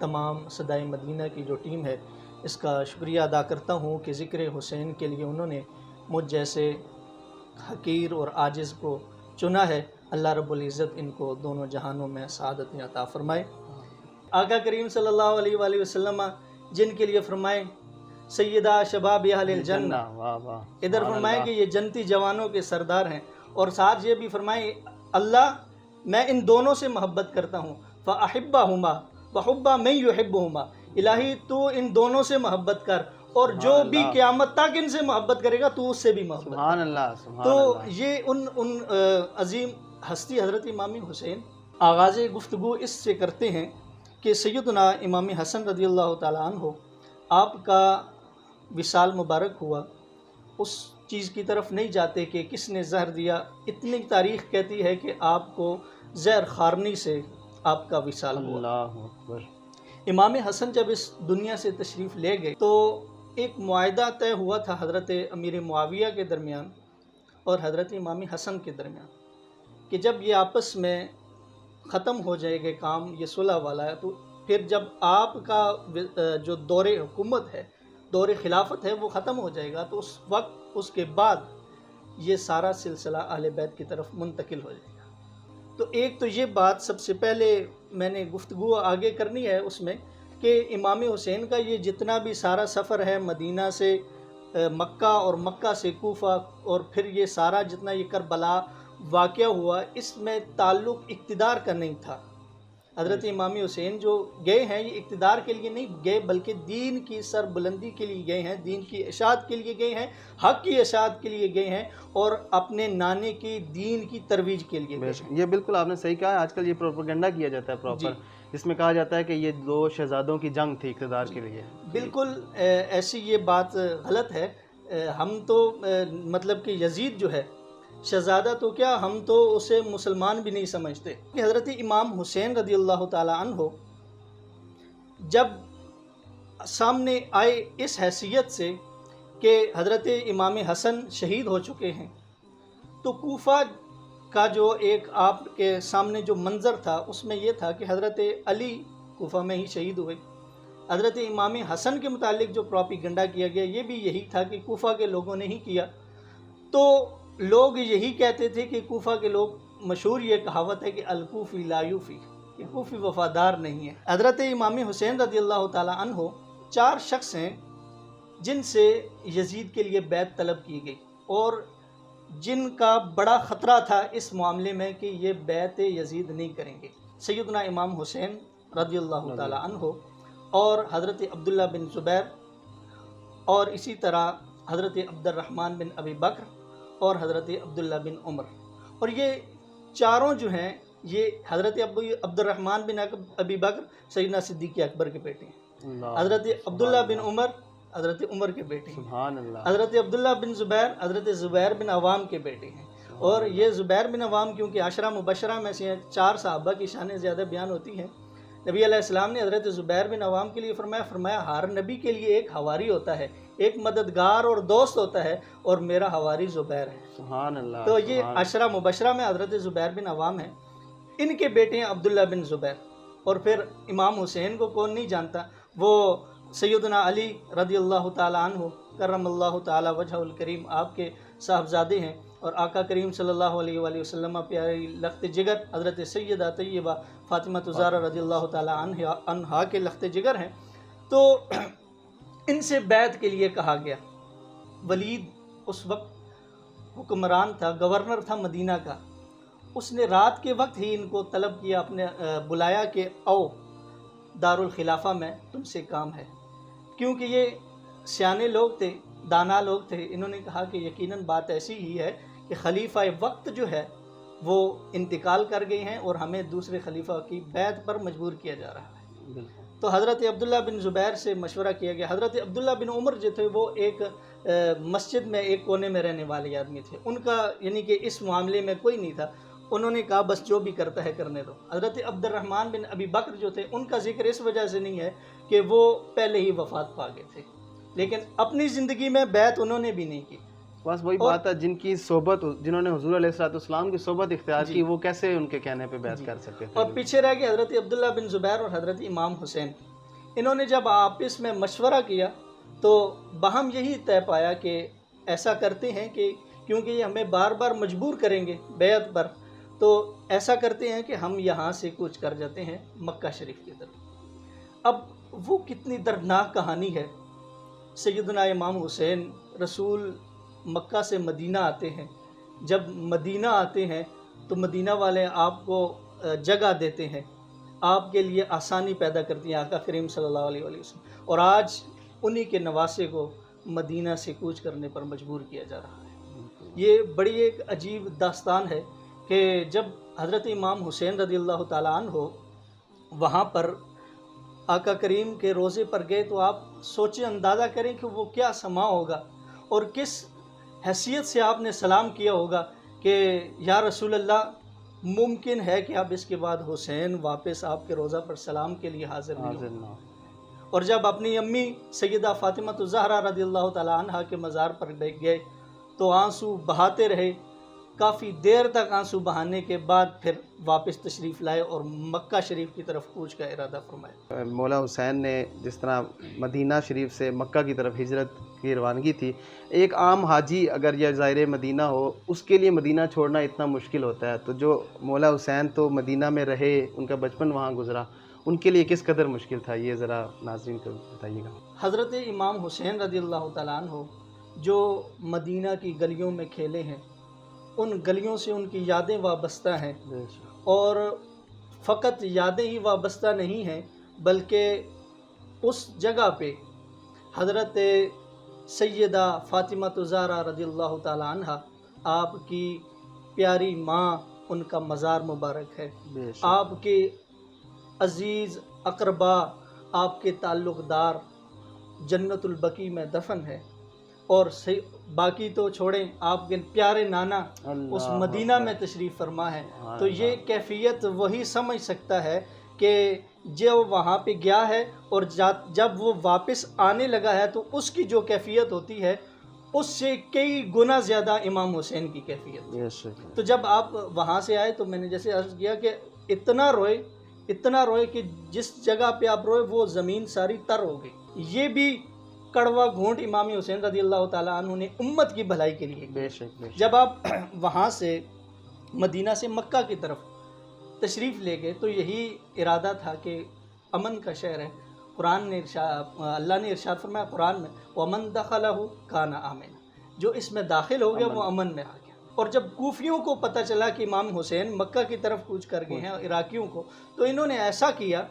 تمام صدائے مدینہ کی جو ٹیم ہے اس کا شکریہ ادا کرتا ہوں کہ ذکر حسین کے لیے انہوں نے مجھ جیسے حقیر اور عاجز کو چنا ہے۔ اللہ رب العزت ان کو دونوں جہانوں میں سعادت عطا فرمائے۔ آقا کریم صلی اللہ علیہ وآلہ وسلم جن کے لیے فرمائے سیدہ شباب اہل الجنہ، ادھر فرمائے کہ یہ جنتی جوانوں کے سردار ہیں، اور ساتھ یہ بھی فرمائے اللہ میں ان دونوں سے محبت کرتا ہوں، فَأَحِبَّهُمَا وَحُبَّ مَن يُحِبُّهُمَا، الہی تو ان دونوں سے محبت کر اور جو بھی قیامت تک ان سے محبت کرے گا تو اس سے بھی محبت کر۔ سبحان اللہ، سبحان تو اللہ۔ یہ ان عظیم ہستی حضرت امام حسین آغاز گفتگو اس سے کرتے ہیں کہ سیدنا امام حسن رضی اللہ تعالیٰ عنہ آپ کا وصال مبارک ہوا، اس چیز کی طرف نہیں جاتے کہ کس نے زہر دیا۔ اتنی تاریخ کہتی ہے کہ آپ کو زہر خارنی سے آپ کا وصال ہوا۔ اللہ اکبر۔ امام حسن جب اس دنیا سے تشریف لے گئے تو ایک معاہدہ طے ہوا تھا حضرت امیر معاویہ کے درمیان اور حضرت امام حسن کے درمیان کہ جب یہ آپس میں ختم ہو جائے گا کام، یہ صلح والا ہے، تو پھر جب آپ کا جو دور حکومت ہے، دور خلافت ہے، وہ ختم ہو جائے گا تو اس وقت اس کے بعد یہ سارا سلسلہ اہل بیت کی طرف منتقل ہو جائے گا۔ تو ایک تو یہ بات سب سے پہلے میں نے گفتگو آگے کرنی ہے اس میں کہ امام حسین کا یہ جتنا بھی سارا سفر ہے مدینہ سے مکہ اور مکہ سے کوفہ اور پھر یہ سارا جتنا یہ کربلا واقعہ ہوا، اس میں تعلق اقتدار کا نہیں تھا۔ حضرت امام حسین جو گئے ہیں یہ اقتدار کے لیے نہیں گئے بلکہ دین کی سر بلندی کے لیے گئے ہیں، دین کی اشاعت کے لیے گئے ہیں، حق کی اشاعت کے لیے گئے ہیں اور اپنے نانے کی دین کی ترویج کے لیے گئے ہیں۔ یہ بالکل آپ نے صحیح کہا ہے۔ آج کل یہ پروپیگنڈا کیا جاتا ہے پراپر، جس میں کہا جاتا ہے کہ یہ دو شہزادوں کی جنگ تھی اقتدار کے لیے۔ بالکل ایسی یہ بات غلط ہے۔ ہم تو مطلب کہ یزید جو ہے شہزادہ تو کیا، ہم تو اسے مسلمان بھی نہیں سمجھتے۔ کہ حضرت امام حسین رضی اللہ تعالیٰ عنہ جب سامنے آئے اس حیثیت سے کہ حضرت امام حسن شہید ہو چکے ہیں، تو کوفہ کا جو ایک آپ کے سامنے جو منظر تھا اس میں یہ تھا کہ حضرت علی کوفہ میں ہی شہید ہوئے۔ حضرت امام حسن کے متعلق جو پروپیگنڈا کیا گیا یہ بھی یہی تھا کہ کوفہ کے لوگوں نے ہی کیا۔ تو لوگ یہی کہتے تھے کہ کوفہ کے لوگ، مشہور یہ کہاوت ہے کہ الکوفی لا یوفی، کہ کوفی وفادار نہیں ہے۔ حضرت امام حسین رضی اللہ تعالیٰ عنہ 4 شخص ہیں جن سے یزید کے لیے بیعت طلب کی گئی اور جن کا بڑا خطرہ تھا اس معاملے میں کہ یہ بیعت یزید نہیں کریں گے۔ سیدنا امام حسین رضی اللہ تعالیٰ عنہ اور حضرت عبداللہ بن زبیر اور اسی طرح حضرت عبد الرحمن بن ابی بکر اور حضرت عبداللہ بن عمر، اور یہ چاروں جو ہیں یہ حضرت عبد الرحمن بن ابی بکر سیدنا صدیق اکبر کے بیٹے ہیں، حضرت عبداللہ بن عمر حضرت عمر کے بیٹے ہیں، سبحان اللہ، حضرت عبداللہ بن زبیر حضرت زبیر بن عوام کے بیٹے ہیں۔ اور یہ زبیر بن عوام کیونکہ عشرہ مبشرہ میں سے 4 صحابہ کی شانیں زیادہ بیان ہوتی ہیں، نبی علیہ السلام نے حضرت زبیر بن عوام کے لیے فرمایا ہر نبی کے لیے ایک حواری ہوتا ہے، ایک مددگار اور دوست ہوتا ہے، اور میرا حواری زبیر ہے۔ سبحان اللہ۔ تو یہ عشرہ مبشرہ میں حضرت زبیر بن عوام ہیں، ان کے بیٹے ہیں عبداللہ بن زبیر۔ اور پھر امام حسین کو کون نہیں جانتا، وہ سیدنا علی رضی اللہ تعالیٰ عنہ کرم اللہ تعالیٰ وجہ الکریم آپ کے صاحبزادے ہیں، اور آقا کریم صلی اللہ علیہ وآلہ وسلم پیاری لخت جگر حضرت سیدہ طیبہ فاطمہ زہرا رضی اللہ تعالیٰ عنہا کے لخت جگر ہیں۔ تو ان سے بیعت کے لیے کہا گیا۔ ولید اس وقت حکمران تھا، گورنر تھا مدینہ کا، اس نے رات کے وقت ہی ان کو طلب کیا، اپنے بلایا کہ او دارالخلافہ میں تم سے کام ہے، کیونکہ یہ سیانے لوگ تھے، دانا لوگ تھے۔ انہوں نے کہا کہ یقیناً بات ایسی ہی ہے کہ خلیفہ وقت جو ہے وہ انتقال کر گئے ہیں اور ہمیں دوسرے خلیفہ کی بیعت پر مجبور کیا جا رہا ہے۔ تو حضرت عبداللہ بن زبیر سے مشورہ کیا گیا۔ حضرت عبداللہ بن عمر جو تھے وہ ایک مسجد میں ایک کونے میں رہنے والے آدمی تھے، ان کا یعنی کہ اس معاملے میں کوئی نہیں تھا، انہوں نے کہا بس جو بھی کرتا ہے کرنے دو۔ حضرت عبد الرحمن بن ابی بکر جو تھے ان کا ذکر اس وجہ سے نہیں ہے کہ وہ پہلے ہی وفات پا گئے تھے، لیکن اپنی زندگی میں بیعت انہوں نے بھی نہیں کی۔ بس وہی بات ہے، جن کی صحبت، جنہوں نے حضور علیہ السلام کی صحبت اختیار کی، وہ کیسے ان کے کہنے پہ بیعت کر سکتے تھے؟ اور پیچھے رہ گئے حضرت عبداللہ بن زبیر اور حضرت امام حسین۔ انہوں نے جب آپس میں مشورہ کیا تو باہم یہی طے پایا کہ ایسا کرتے ہیں کہ کیونکہ یہ ہمیں بار بار مجبور کریں گے بیعت پر، تو ایسا کرتے ہیں کہ ہم یہاں سے کوچ کر جاتے ہیں مکہ شریف کی طرف۔ اب وہ کتنی دردناک کہانی ہے۔ سیدنا امام حسین رسول مکہ سے مدینہ آتے ہیں، جب مدینہ آتے ہیں تو مدینہ والے آپ کو جگہ دیتے ہیں، آپ کے لیے آسانی پیدا کرتی ہیں آقا کریم صلی اللہ علیہ وسلم، اور آج انہی کے نواسے کو مدینہ سے کوچ کرنے پر مجبور کیا جا رہا ہے۔ یہ بڑی ایک عجیب داستان ہے کہ جب حضرت امام حسین رضی اللہ تعالیٰ عنہ وہاں پر آقا کریم کے روضے پر گئے تو آپ سوچیں، اندازہ کریں کہ وہ کیا سما ہوگا اور کس حیثیت سے آپ نے سلام کیا ہوگا کہ یا رسول اللہ، ممکن ہے کہ اب اس کے بعد حسین واپس آپ کے روضہ پر سلام کے لیے حاضر نہیں ہو۔ اور جب اپنی امی سیدہ فاطمہ الزہرا رضی اللہ تعالیٰ عنہ کے مزار پر گئے تو آنسو بہاتے رہے، کافی دیر تک آنسو بہانے کے بعد پھر واپس تشریف لائے اور مکہ شریف کی طرف کوچ کا ارادہ فرمایا۔ مولا حسین نے جس طرح مدینہ شریف سے مکہ کی طرف ہجرت کی روانگی تھی، ایک عام حاجی اگر یہ زائر مدینہ ہو، اس کے لیے مدینہ چھوڑنا اتنا مشکل ہوتا ہے، تو جو مولا حسین تو مدینہ میں رہے، ان کا بچپن وہاں گزرا، ان کے لیے کس قدر مشکل تھا، یہ ذرا ناظرین کو بتائیے گا۔ حضرت امام حسین رضی اللہ تعالیٰ عنہ جو مدینہ کی گلیوں میں کھیلے ہیں، ان گلیوں سے ان کی یادیں وابستہ ہیں، اور فقط یادیں ہی وابستہ نہیں ہیں بلکہ اس جگہ پہ حضرت سیدہ فاطمہ الزہرا رضی اللہ تعالیٰ عنہ، آپ کی پیاری ماں، ان کا مزار مبارک ہے، آپ کے عزیز اقربا، آپ کے تعلق دار جنت البقیع میں دفن ہے، اور باقی تو چھوڑیں، آپ کے پیارے نانا اس مدینہ میں تشریف فرما ہے۔ تو یہ کیفیت وہی سمجھ سکتا ہے کہ جو وہاں پہ گیا ہے اور جب وہ واپس آنے لگا ہے تو اس کی جو کیفیت ہوتی ہے اس سے کئی گنا زیادہ امام حسین کی کیفیت۔ تو جب آپ وہاں سے آئے تو میں نے جیسے عرض کیا کہ اتنا روئے کہ جس جگہ پہ آپ روئے وہ زمین ساری تر ہو گئی۔ یہ بھی کڑوا گھونٹ امام حسین رضی اللہ تعالیٰ عنہ نے امت کی بھلائی کے لیے۔ بے شک۔ جب آپ وہاں سے مدینہ سے مکہ کی طرف تشریف لے گئے تو یہی ارادہ تھا کہ امن کا شہر ہے، قرآن نے اللہ نے ارشاد فرمایا قرآن میں، وَمَن دَخَلَهُ كَانَ آمِنًا، جو اس میں داخل ہو گیا وہ امن میں آ گیا۔ اور جب کوفیوں کو پتہ چلا کہ امام حسین مکہ کی طرف کوچ کر گئے ہیں، عراقیوں کو، تو انہوں نے ایسا کیا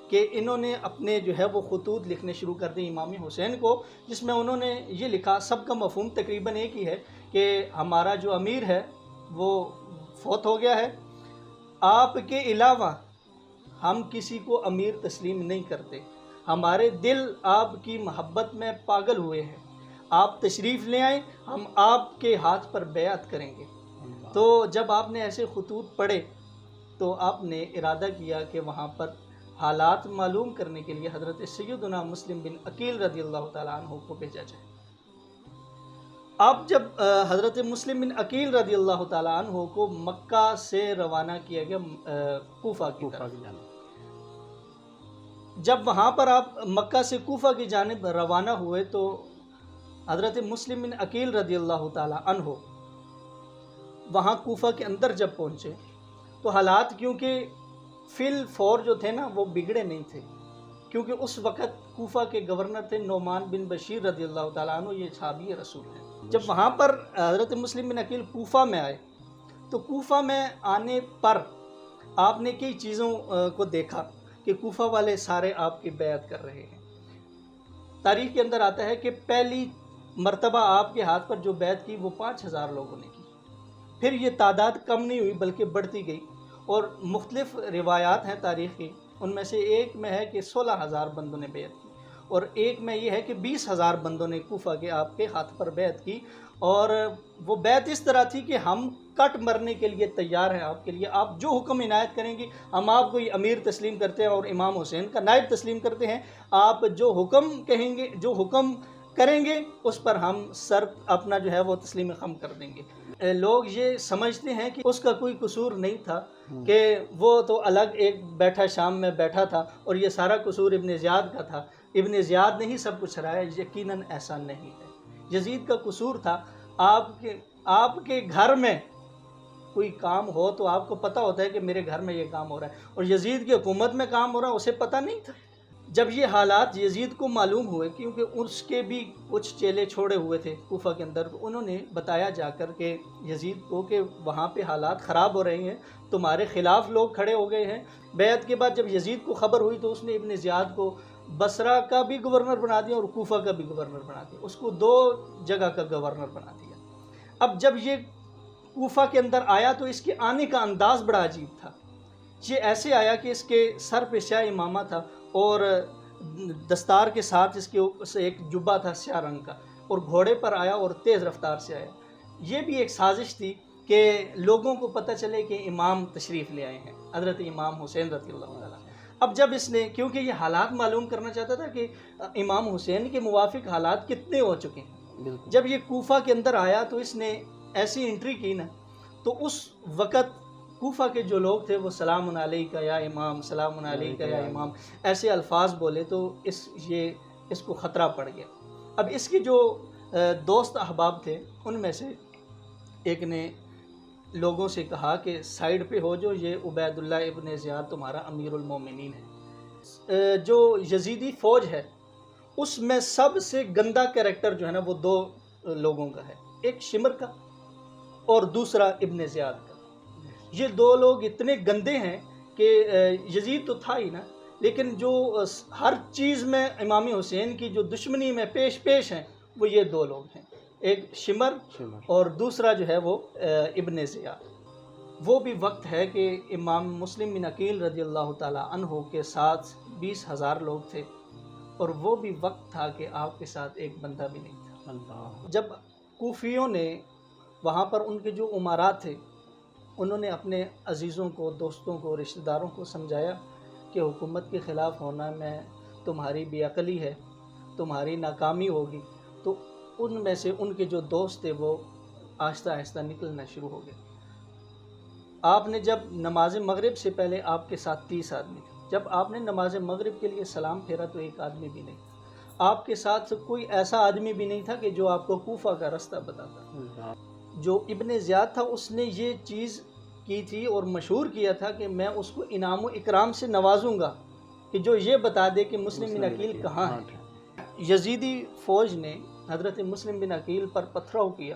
کہ انہوں نے اپنے جو ہے وہ خطوط لکھنے شروع کر دی امام حسین کو، جس میں انہوں نے یہ لکھا، سب کا مفہوم تقریباً ایک ہی ہے کہ ہمارا جو امیر ہے وہ فوت ہو گیا ہے، آپ کے علاوہ ہم کسی کو امیر تسلیم نہیں کرتے، ہمارے دل آپ کی محبت میں پاگل ہوئے ہیں، آپ تشریف لے آئیں، ہم آپ کے ہاتھ پر بیعت کریں گے۔ تو جب آپ نے ایسے خطوط پڑھے تو آپ نے ارادہ کیا کہ وہاں پر حالات معلوم کرنے کے لیے حضرت سیدنا مسلم بن عقیل رضی اللہ تعالیٰ عنہ کو بھیجا جائے۔ اب جب حضرت مسلم بن عقیل رضی اللہ تعالیٰ عنہ کو مکہ سے روانہ کیا گیا کوفہ کی طرف، جب وہاں پر آپ مکہ سے کوفہ کی جانب روانہ ہوئے تو حضرت مسلم بن عقیل رضی اللہ تعالیٰ عنہ وہاں کوفہ کے اندر جب پہنچے تو حالات کیونکہ فی الفور جو تھے نا وہ بگڑے نہیں تھے، کیونکہ اس وقت کوفہ کے گورنر تھے نعمان بن بشیر رضی اللہ تعالیٰ عنہ، یہ صحابی رسول ہیں۔ جب وہاں پر حضرت مسلم بن عقیل کوفہ میں آئے تو کوفہ میں آنے پر آپ نے کئی چیزوں کو دیکھا کہ کوفہ والے سارے آپ کی بیعت کر رہے ہیں۔ تاریخ کے اندر آتا ہے کہ پہلی مرتبہ آپ کے ہاتھ پر جو بیعت کی وہ 5000 لوگوں نے کی، پھر یہ تعداد کم نہیں ہوئی بلکہ بڑھتی گئی، اور مختلف روایات ہیں تاریخ کی، ان میں سے ایک میں ہے کہ 16000 بندوں نے بیعت کی، اور ایک میں یہ ہے کہ 20000 بندوں نے کوفہ کے آپ کے ہاتھ پر بیعت کی، اور وہ بیعت اس طرح تھی کہ ہم کٹ مرنے کے لیے تیار ہیں آپ کے لیے، آپ جو حکم عنایت کریں گے ہم آپ کو یہ امیر تسلیم کرتے ہیں اور امام حسین کا نائب تسلیم کرتے ہیں، آپ جو حکم کہیں گے، جو حکم کریں گے اس پر ہم سر اپنا جو ہے وہ تسلیم خم کر دیں گے۔ لوگ یہ سمجھتے ہیں کہ اس کا کوئی قصور نہیں تھا، کہ وہ تو الگ ایک بیٹھا شام میں بیٹھا تھا اور یہ سارا قصور ابن زیاد کا تھا، ابن زیاد نے ہی سب کچھ ہرایا۔ یقیناً ایسا نہیں ہے، یزید کا قصور تھا۔ آپ کے گھر میں کوئی کام ہو تو آپ کو پتہ ہوتا ہے کہ میرے گھر میں یہ کام ہو رہا ہے، اور یزید کی حکومت میں کام ہو رہا ہے اسے پتہ نہیں تھا۔ جب یہ حالات یزید کو معلوم ہوئے، کیونکہ اس کے بھی کچھ چیلے چھوڑے ہوئے تھے کوفہ کے اندر، تو انہوں نے بتایا جا کر کہ یزید کو کہ وہاں پہ حالات خراب ہو رہے ہیں، تمہارے خلاف لوگ کھڑے ہو گئے ہیں۔ بیعت کے بعد جب یزید کو خبر ہوئی تو اس نے ابن زیاد کو بصرہ کا بھی گورنر بنا دیا اور کوفہ کا بھی گورنر بنا دیا، اس کو 2 جگہ کا گورنر بنا دیا۔ اب جب یہ کوفہ کے اندر آیا تو اس کے آنے کا انداز بڑا عجیب تھا۔ یہ ایسے آیا کہ اس کے سر پہ سیاہ امامہ تھا اور دستار کے ساتھ اس کے ایک جبہ تھا سیاہ رنگ کا، اور گھوڑے پر آیا اور تیز رفتار سے آیا۔ یہ بھی ایک سازش تھی کہ لوگوں کو پتہ چلے کہ امام تشریف لے آئے ہیں، حضرت امام حسین رضی اللہ تعالیٰ۔ اب جب اس نے، کیونکہ یہ حالات معلوم کرنا چاہتا تھا کہ امام حسین کے موافق حالات کتنے ہو چکے ہیں، جب یہ کوفہ کے اندر آیا تو اس نے ایسی انٹری کی نا، تو اس وقت کوفہ کے جو لوگ تھے وہ سلام علیکہ یا امام، سلام علیکہ یا امام، ایسے الفاظ بولے تو اس کو خطرہ پڑ گیا۔ اب اس کے جو دوست احباب تھے ان میں سے ایک نے لوگوں سے کہا کہ سائیڈ پہ ہو جو، یہ عبید اللہ ابن زیاد تمہارا امیر المومنین ہے۔ جو یزیدی فوج ہے اس میں سب سے گندا کریکٹر جو ہے نا وہ 2 لوگوں کا ہے، ایک شمر کا اور دوسرا ابن زیاد کا۔ یہ 2 لوگ اتنے گندے ہیں کہ یزید تو تھا ہی نا، لیکن جو ہر چیز میں امام حسین کی جو دشمنی میں پیش ہیں وہ یہ 2 لوگ ہیں، ایک شمر اور دوسرا جو ہے وہ ابن زیاد۔ وہ بھی وقت ہے کہ امام مسلم بن عقیل رضی اللہ تعالیٰ عنہ کے ساتھ 20,000 لوگ تھے، اور وہ بھی وقت تھا کہ آپ کے ساتھ ایک بندہ بھی نہیں تھا۔ جب کوفیوں نے وہاں پر ان کے جو امارات تھے انہوں نے اپنے عزیزوں کو، دوستوں کو، رشتہ داروں کو سمجھایا کہ حکومت کے خلاف ہونا میں تمہاری بے عقلی ہے، تمہاری ناکامی ہوگی، تو ان میں سے ان کے جو دوست تھے وہ آہستہ آہستہ نکلنا شروع ہو گئے۔ آپ نے جب نماز مغرب سے پہلے آپ کے ساتھ 30 آدمی تھے، جب آپ نے نماز مغرب کے لیے سلام پھیرا تو ایک آدمی بھی نہیں تھا، آپ کے ساتھ کوئی ایسا آدمی بھی نہیں تھا کہ جو آپ کو کوفہ کا رستہ بتاتا۔ جو ابن زیاد تھا اس نے یہ چیز کی تھی اور مشہور کیا تھا کہ میں اس کو انعام و اکرام سے نوازوں گا کہ جو یہ بتا دے کہ مسلم بن عقیل کہاں ہے۔ یزیدی فوج نے حضرت مسلم بن عقیل پر پتھراؤ کیا،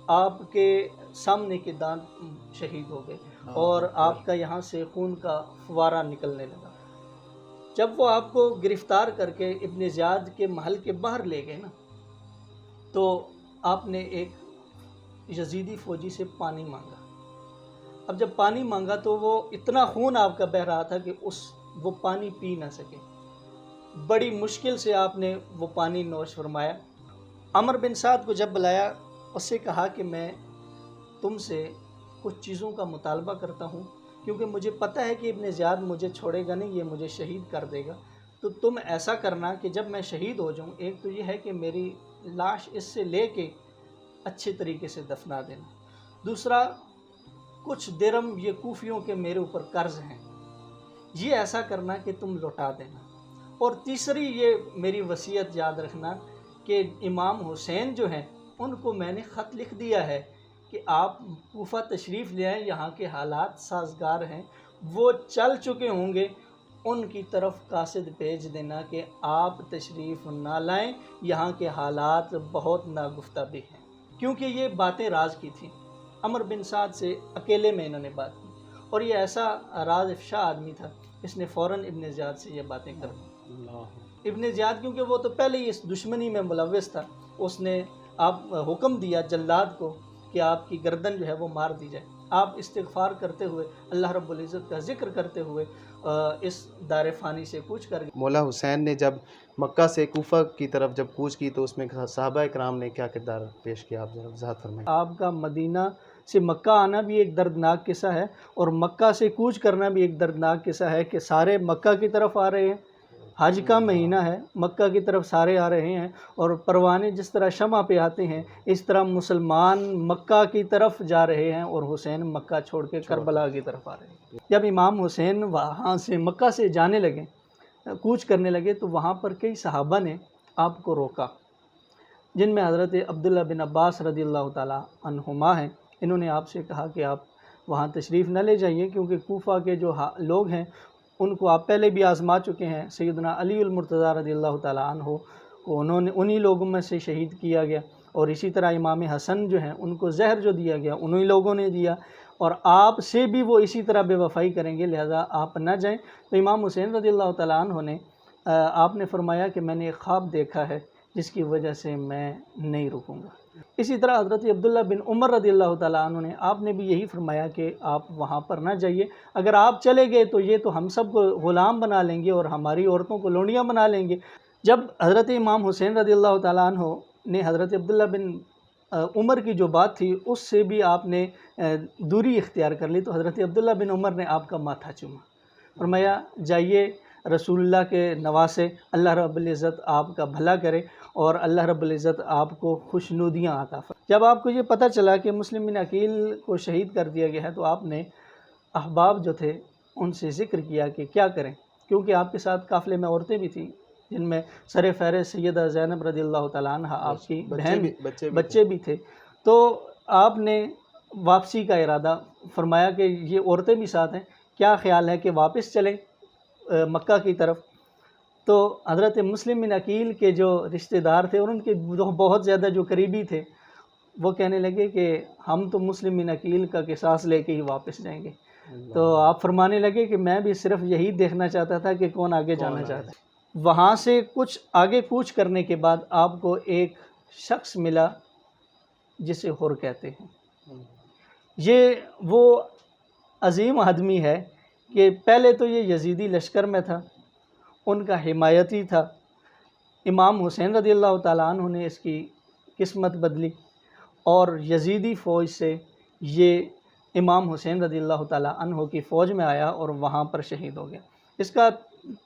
آپ کے سامنے کے دانت شہید ہو گئے اور آپ کا یہاں سے خون کا فوارہ نکلنے لگا۔ جب وہ آپ کو گرفتار کر کے ابن زیاد کے محل کے باہر لے گئے نا، تو آپ نے ایک یزیدی فوجی سے پانی مانگا۔ اب جب پانی مانگا تو وہ اتنا خون آپ کا بہہ رہا تھا کہ وہ پانی پی نہ سکے، بڑی مشکل سے آپ نے وہ پانی نوش فرمایا۔ عمر بن سعد کو جب بلایا، اس سے کہا کہ میں تم سے کچھ چیزوں کا مطالبہ کرتا ہوں، کیونکہ مجھے پتہ ہے کہ ابن زیاد مجھے چھوڑے گا نہیں، یہ مجھے شہید کر دے گا، تو تم ایسا کرنا کہ جب میں شہید ہو جاؤں، ایک تو یہ ہے کہ میری لاش اس سے لے کے اچھے طریقے سے دفنا دینا، دوسرا کچھ درم یہ کوفیوں کے میرے اوپر قرض ہیں، یہ ایسا کرنا کہ تم لوٹا دینا، اور تیسری یہ میری وصیت یاد رکھنا کہ امام حسین جو ہیں ان کو میں نے خط لکھ دیا ہے کہ آپ کوفہ تشریف لے آئیں، یہاں کے حالات سازگار ہیں، وہ چل چکے ہوں گے، ان کی طرف قاصد بھیج دینا کہ آپ تشریف نہ لائیں، یہاں کے حالات بہت ناگفتہ بھی ہیں، کیونکہ یہ باتیں راز کی تھیں۔ عمر بن سعد سے اکیلے میں انہوں نے بات کی، اور یہ ایسا راز افشا آدمی تھا، اس نے فوراً ابن زیاد سے یہ باتیں کر دی۔ ابن زیاد کیونکہ وہ تو پہلے ہی اس دشمنی میں ملوث تھا، اس نے حکم دیا جلاد کو کہ آپ کی گردن جو ہے وہ مار دی جائے۔ آپ استغفار کرتے ہوئے، اللہ رب العزت کا ذکر کرتے ہوئے اس دار فانی سے کوچ کر گئے۔ مولا حسین نے جب مکہ سے کوفہ کی طرف جب کوچ کی تو اس میں صحابہ کرام نے کیا کردار پیش کیا، آپ ذرا وضاحت فرمائیں۔ آپ کا مدینہ سے مکہ آنا بھی ایک دردناک قصہ ہے، اور مکہ سے کوچ کرنا بھی ایک دردناک قصہ ہے کہ سارے مکہ کی طرف آ رہے ہیں، حج کا مہینہ ہے، مکہ کی طرف سارے آ رہے ہیں، اور پروانے جس طرح شمع پہ آتے ہیں اس طرح مسلمان مکہ کی طرف جا رہے ہیں اور حسین مکہ چھوڑ کے کربلا کی طرف آ رہے ہیں۔ جب امام حسین وہاں سے مکہ سے جانے لگے، کوچ کرنے لگے، تو وہاں پر کئی صحابہ نے آپ کو روکا، جن میں حضرت عبداللہ بن عباس رضی اللہ تعالیٰ عنہما ہیں۔ انہوں نے آپ سے کہا کہ آپ وہاں تشریف نہ لے جائیے، کیونکہ کوفہ کے جو لوگ ہیں ان کو آپ پہلے بھی آزما چکے ہیں۔ سیدنا علی المرتضیٰ رضی اللہ تعالیٰ عنہ کو انہی لوگوں میں سے شہید کیا گیا، اور اسی طرح امام حسن جو ہیں ان کو زہر جو دیا گیا انہی لوگوں نے دیا، اور آپ سے بھی وہ اسی طرح بے وفائی کریں گے، لہذا آپ نہ جائیں۔ تو امام حسین رضی اللہ تعالیٰ عنہ نے آپ نے فرمایا کہ میں نے ایک خواب دیکھا ہے جس کی وجہ سے میں نہیں رکوں گا۔ اسی طرح حضرت عبداللہ بن عمر رضی اللہ تعالیٰ عنہ نے آپ نے بھی یہی فرمایا کہ آپ وہاں پر نہ جائیے، اگر آپ چلے گئے تو یہ تو ہم سب کو غلام بنا لیں گے اور ہماری عورتوں کو لونڈیاں بنا لیں گے۔ جب حضرت امام حسین رضی اللہ تعالیٰ عنہ نے حضرت عبداللہ بن عمر کی جو بات تھی اس سے بھی آپ نے دوری اختیار کر لی، تو حضرت عبداللہ بن عمر نے آپ کا ماتھا چوما، فرمایا جائیے رسول اللہ کے نواسے، اللہ رب العزت آپ کا بھلا کرے اور اللہ رب العزت آپ کو خوشنودیاں عطا فرمائے۔ جب آپ کو یہ پتہ چلا کہ مسلم بن عقیل کو شہید کر دیا گیا ہے تو آپ نے احباب جو تھے ان سے ذکر کیا کہ کیا کریں، کیونکہ آپ کے ساتھ قافلے میں عورتیں بھی تھیں، جن میں سر فہرست سیدہ زینب رضی اللہ تعالیٰ عنہ آپ کی بہن، بچے بھی تھے۔ تو آپ نے واپسی کا ارادہ فرمایا کہ یہ عورتیں بھی ساتھ ہیں، کیا خیال ہے کہ واپس چلیں مکہ کی طرف؟ تو حضرت مسلم بن عقیل کے جو رشتہ دار تھے اور ان کے بہت زیادہ جو قریبی تھے وہ کہنے لگے کہ ہم تو مسلم بن عقیل کا قصاص لے کے ہی واپس جائیں گے۔ تو آپ فرمانے لگے کہ میں بھی صرف یہی دیکھنا چاہتا تھا کہ کون آگے جانا چاہتا ہے۔ وہاں سے کچھ آگے کوچ کرنے کے بعد آپ کو ایک شخص ملا جسے حر کہتے ہیں۔ یہ وہ عظیم آدمی ہے کہ پہلے تو یہ یزیدی لشکر میں تھا، ان کا حمایتی تھا۔ امام حسین رضی اللہ تعالیٰ عنہ نے اس کی قسمت بدلی اور یزیدی فوج سے یہ امام حسین رضی اللہ تعالیٰ عنہ کی فوج میں آیا اور وہاں پر شہید ہو گیا۔ اس کا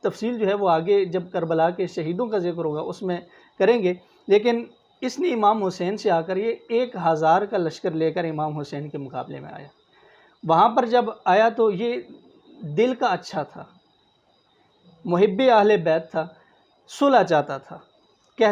تفصیل جو ہے وہ آگے جب کربلا کے شہیدوں کا ذکر ہوگا اس میں کریں گے، لیکن اس نے امام حسین سے آ کر یہ 1000 کا لشکر لے کر امام حسین کے مقابلے میں آیا۔ وہاں پر جب آیا تو یہ دل کا اچھا تھا، محب اہل بیت تھا، صلح چاہتا تھا، کہ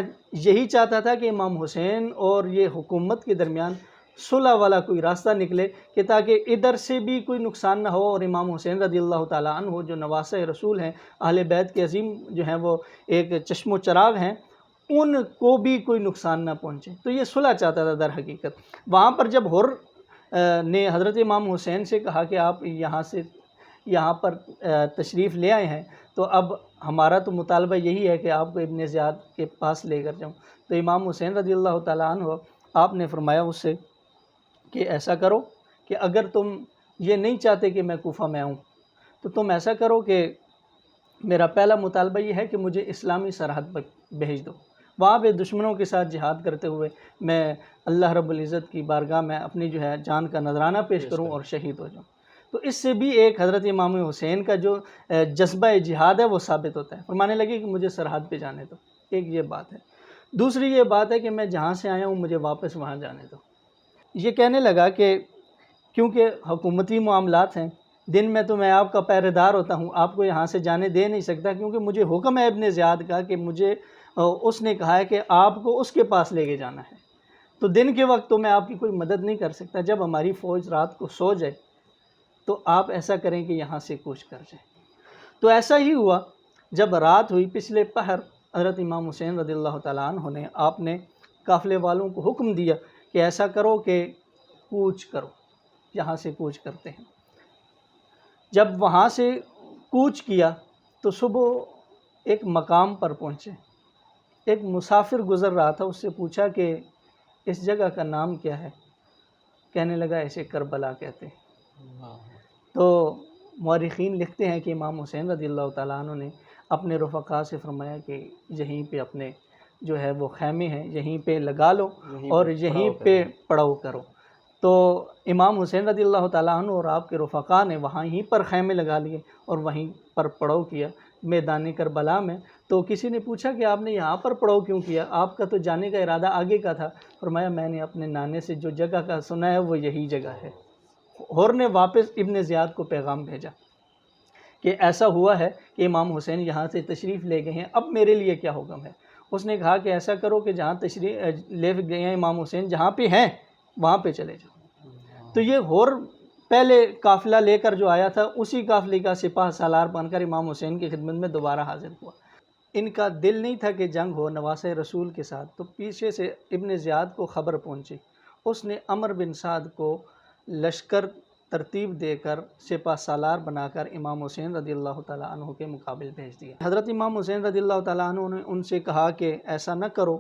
یہی چاہتا تھا کہ امام حسین اور یہ حکومت کے درمیان صلح والا کوئی راستہ نکلے، کہ تاکہ ادھر سے بھی کوئی نقصان نہ ہو اور امام حسین رضی اللہ تعالیٰ عنہ جو نواسہ رسول ہیں، اہل بیت کے عظیم جو ہیں، وہ ایک چشم و چراغ ہیں، ان کو بھی کوئی نقصان نہ پہنچے۔ تو یہ صلح چاہتا تھا در حقیقت۔ وہاں پر جب حر نے حضرت امام حسین سے کہا کہ آپ یہاں پر تشریف لے آئے ہیں، تو اب ہمارا تو مطالبہ یہی ہے کہ آپ کو ابن زیاد کے پاس لے کر جاؤں۔ تو امام حسین رضی اللہ تعالیٰ عنہ آپ نے فرمایا اس سے کہ ایسا کرو کہ اگر تم یہ نہیں چاہتے کہ میں کوفہ میں آؤں تو تم ایسا کرو کہ میرا پہلا مطالبہ یہ ہے کہ مجھے اسلامی سرحد پر بھیج دو، وہاں پہ دشمنوں کے ساتھ جہاد کرتے ہوئے میں اللہ رب العزت کی بارگاہ میں اپنی جو ہے جان کا نذرانہ پیش کروں اور شہید ہو جاؤں۔ تو اس سے بھی ایک حضرت امام حسین کا جو جذبہ جہاد ہے وہ ثابت ہوتا ہے۔ فرمانے لگے کہ مجھے سرحد پہ جانے دو، ایک یہ بات ہے۔ دوسری یہ بات ہے کہ میں جہاں سے آیا ہوں مجھے واپس وہاں جانے دو۔ یہ کہنے لگا کہ کیونکہ حکومتی معاملات ہیں، دن میں تو میں آپ کا پہرے دار ہوتا ہوں، آپ کو یہاں سے جانے دے نہیں سکتا، کیونکہ مجھے حکم ہے ابن زیاد کا کہ مجھے اس نے کہا ہے کہ آپ کو اس کے پاس لے کے جانا ہے، تو دن کے وقت تو میں آپ کی کوئی مدد نہیں کر سکتا، جب ہماری فوج رات کو سو جائے تو آپ ایسا کریں کہ یہاں سے کوچ کر جائیں۔ تو ایسا ہی ہوا، جب رات ہوئی پچھلے پہر حضرت امام حسین رضی اللہ تعالیٰ عنہ نے آپ نے قافلے والوں کو حکم دیا کہ ایسا کرو کہ کوچ کرو، یہاں سے کوچ کرتے ہیں۔ جب وہاں سے کوچ کیا تو صبح ایک مقام پر پہنچے، ایک مسافر گزر رہا تھا، اس سے پوچھا کہ اس جگہ کا نام کیا ہے؟ کہنے لگا اسے کربلا کہتے ہیں۔ تو مورخین لکھتے ہیں کہ امام حسین رضی اللہ تعالیٰ عنہ نے اپنے رفقا سے فرمایا کہ یہیں پہ اپنے جو ہے وہ خیمے ہیں یہیں پہ لگا لو اور یہیں پہ پڑاؤ کرو۔ تو امام حسین رضی اللہ تعالیٰ عنہ اور آپ کے رفقا نے وہیں پر خیمے لگا لیے اور وہیں پر پڑاؤ کیا، میدان کربلا میں، تو کسی نے پوچھا کہ آپ نے یہاں پر پڑاؤ کیوں کیا، آپ کا تو جانے کا ارادہ آگے کا تھا۔ فرمایا میں نے اپنے نانے سے جو جگہ کا سنا ہے وہ یہی جگہ ہے۔ ہور نے واپس ابن زیاد کو پیغام بھیجا کہ ایسا ہوا ہے کہ امام حسین یہاں سے تشریف لے گئے ہیں، اب میرے لیے کیا حکم ہے؟ اس نے کہا کہ ایسا کرو کہ جہاں تشریف لے گئے ہیں امام حسین، جہاں پہ ہیں وہاں پہ چلے جاؤ۔ تو یہ ہور پہلے قافلہ لے کر جو آیا تھا، اسی قافلے کا سپاہ سالار بن کر امام حسین کی خدمت میں دوبارہ حاضر ہوا۔ ان کا دل نہیں تھا کہ جنگ ہو نواسۂ رسول کے ساتھ، تو پیچھے سے ابن زیاد کو خبر پہنچی، اس نے عمر بن سعد کو لشکر ترتیب دے کر سپاہ سالار بنا کر امام حسین رضی اللہ تعالیٰ عنہ کے مقابل بھیج دیا۔ حضرت امام حسین رضی اللہ تعالیٰ عنہ نے ان سے کہا کہ ایسا نہ کرو،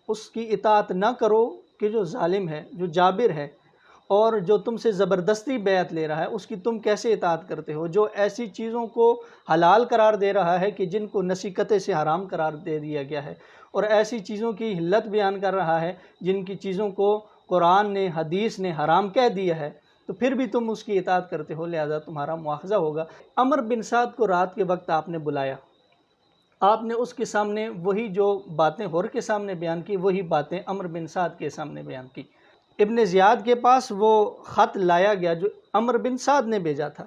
اس کی اطاعت نہ کرو کہ جو ظالم ہے، جو جابر ہے، اور جو تم سے زبردستی بیعت لے رہا ہے، اس کی تم کیسے اطاعت کرتے ہو؟ جو ایسی چیزوں کو حلال قرار دے رہا ہے کہ جن کو نصیحت سے حرام قرار دے دیا گیا ہے، اور ایسی چیزوں کی حلت بیان کر رہا ہے جن کی چیزوں کو قرآن نے، حدیث نے حرام کہہ دیا ہے، تو پھر بھی تم اس کی اطاعت کرتے ہو، لہذا تمہارا مواخذہ ہوگا۔ عمر بن سعد کو رات کے وقت آپ نے بلایا، آپ نے اس کے سامنے وہی جو باتیں ہور کے سامنے بیان کی، وہی باتیں عمر بن سعد کے سامنے بیان کی۔ ابن زیاد کے پاس وہ خط لایا گیا جو عمر بن سعد نے بھیجا تھا،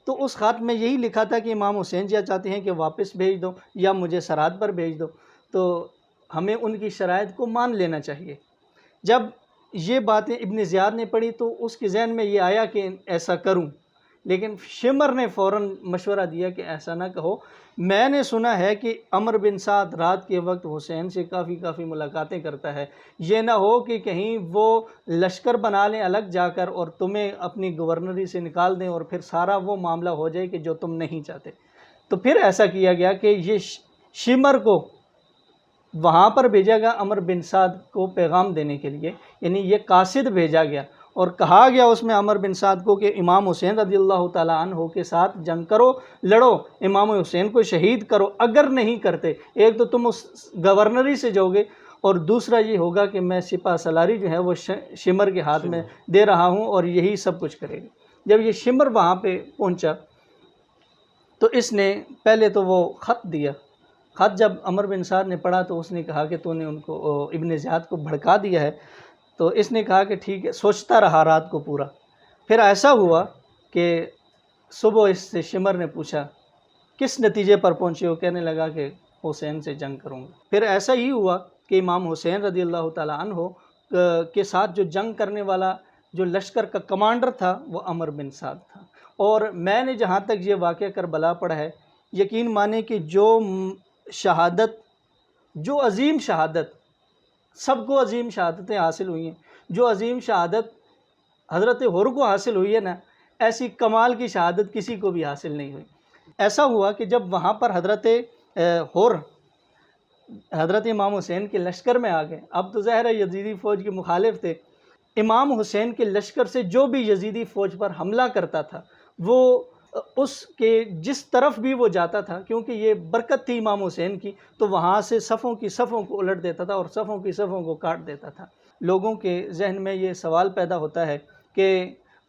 تو اس خط میں یہی لکھا تھا کہ امام حسین جی چاہتے ہیں کہ واپس بھیج دو یا مجھے سرحد پر بھیج دو، تو ہمیں ان کی شرائط کو مان لینا چاہیے۔ جب یہ باتیں ابن زیاد نے پڑھی تو اس کے ذہن میں یہ آیا کہ ایسا کروں، لیکن شمر نے فوراً مشورہ دیا کہ ایسا نہ کہو، میں نے سنا ہے کہ عمر بن سعد رات کے وقت حسین سے کافی ملاقاتیں کرتا ہے، یہ نہ ہو کہ کہیں وہ لشکر بنا لیں الگ جا کر اور تمہیں اپنی گورنری سے نکال دیں، اور پھر سارا وہ معاملہ ہو جائے کہ جو تم نہیں چاہتے۔ تو پھر ایسا کیا گیا کہ یہ شمر کو وہاں پر بھیجا گیا عمر بن سعد کو پیغام دینے کے لیے، یعنی یہ قاصد بھیجا گیا، اور کہا گیا اس میں عمر بن سعد کو کہ امام حسین رضی اللہ تعالیٰ عنہ کے ساتھ جنگ کرو، لڑو، امام حسین کو شہید کرو، اگر نہیں کرتے ایک تو تم اس گورنری سے جاؤ گے، اور دوسرا یہ ہوگا کہ میں سپاہ سالاری جو ہے وہ شمر کے ہاتھ میں دے رہا ہوں اور یہی سب کچھ کرے گا۔ جب یہ شمر وہاں پہ پہنچا تو اس نے پہلے تو وہ خط دیا، خط جب عمر بن سعد نے پڑھا تو اس نے کہا کہ تو نے ان کو ابن زیاد کو بھڑکا دیا ہے، تو اس نے کہا کہ ٹھیک ہے، سوچتا رہا رات کو پورا۔ پھر ایسا ہوا کہ صبح اس سے شمر نے پوچھا کس نتیجے پر پہنچے ہو؟ کہنے لگا کہ حسین سے جنگ کروں گا۔ پھر ایسا ہی ہوا کہ امام حسین رضی اللہ تعالیٰ عنہ کے ساتھ جو جنگ کرنے والا جو لشکر کا کمانڈر تھا وہ عمر بن سعد تھا، اور میں نے جہاں تک یہ واقعہ کربلا پڑھا ہے، یقین مانے کہ جو شہادت، جو عظیم شہادت، سب کو عظیم شہادتیں حاصل ہوئی ہیں، جو عظیم شہادت حضرت ہور کو حاصل ہوئی ہے نا، ایسی کمال کی شہادت کسی کو بھی حاصل نہیں ہوئی۔ ایسا ہوا کہ جب وہاں پر حضرت ہور حضرت امام حسین کے لشکر میں آ گئے، اب تو ظاہر ہے یزیدی فوج کے مخالف تھے، امام حسین کے لشکر سے جو بھی یزیدی فوج پر حملہ کرتا تھا وہ اس کے جس طرف بھی وہ جاتا تھا، کیونکہ یہ برکت تھی امام حسین کی، تو وہاں سے صفوں کی صفوں کو الٹ دیتا تھا اور صفوں کی صفوں کو کاٹ دیتا تھا۔ لوگوں کے ذہن میں یہ سوال پیدا ہوتا ہے کہ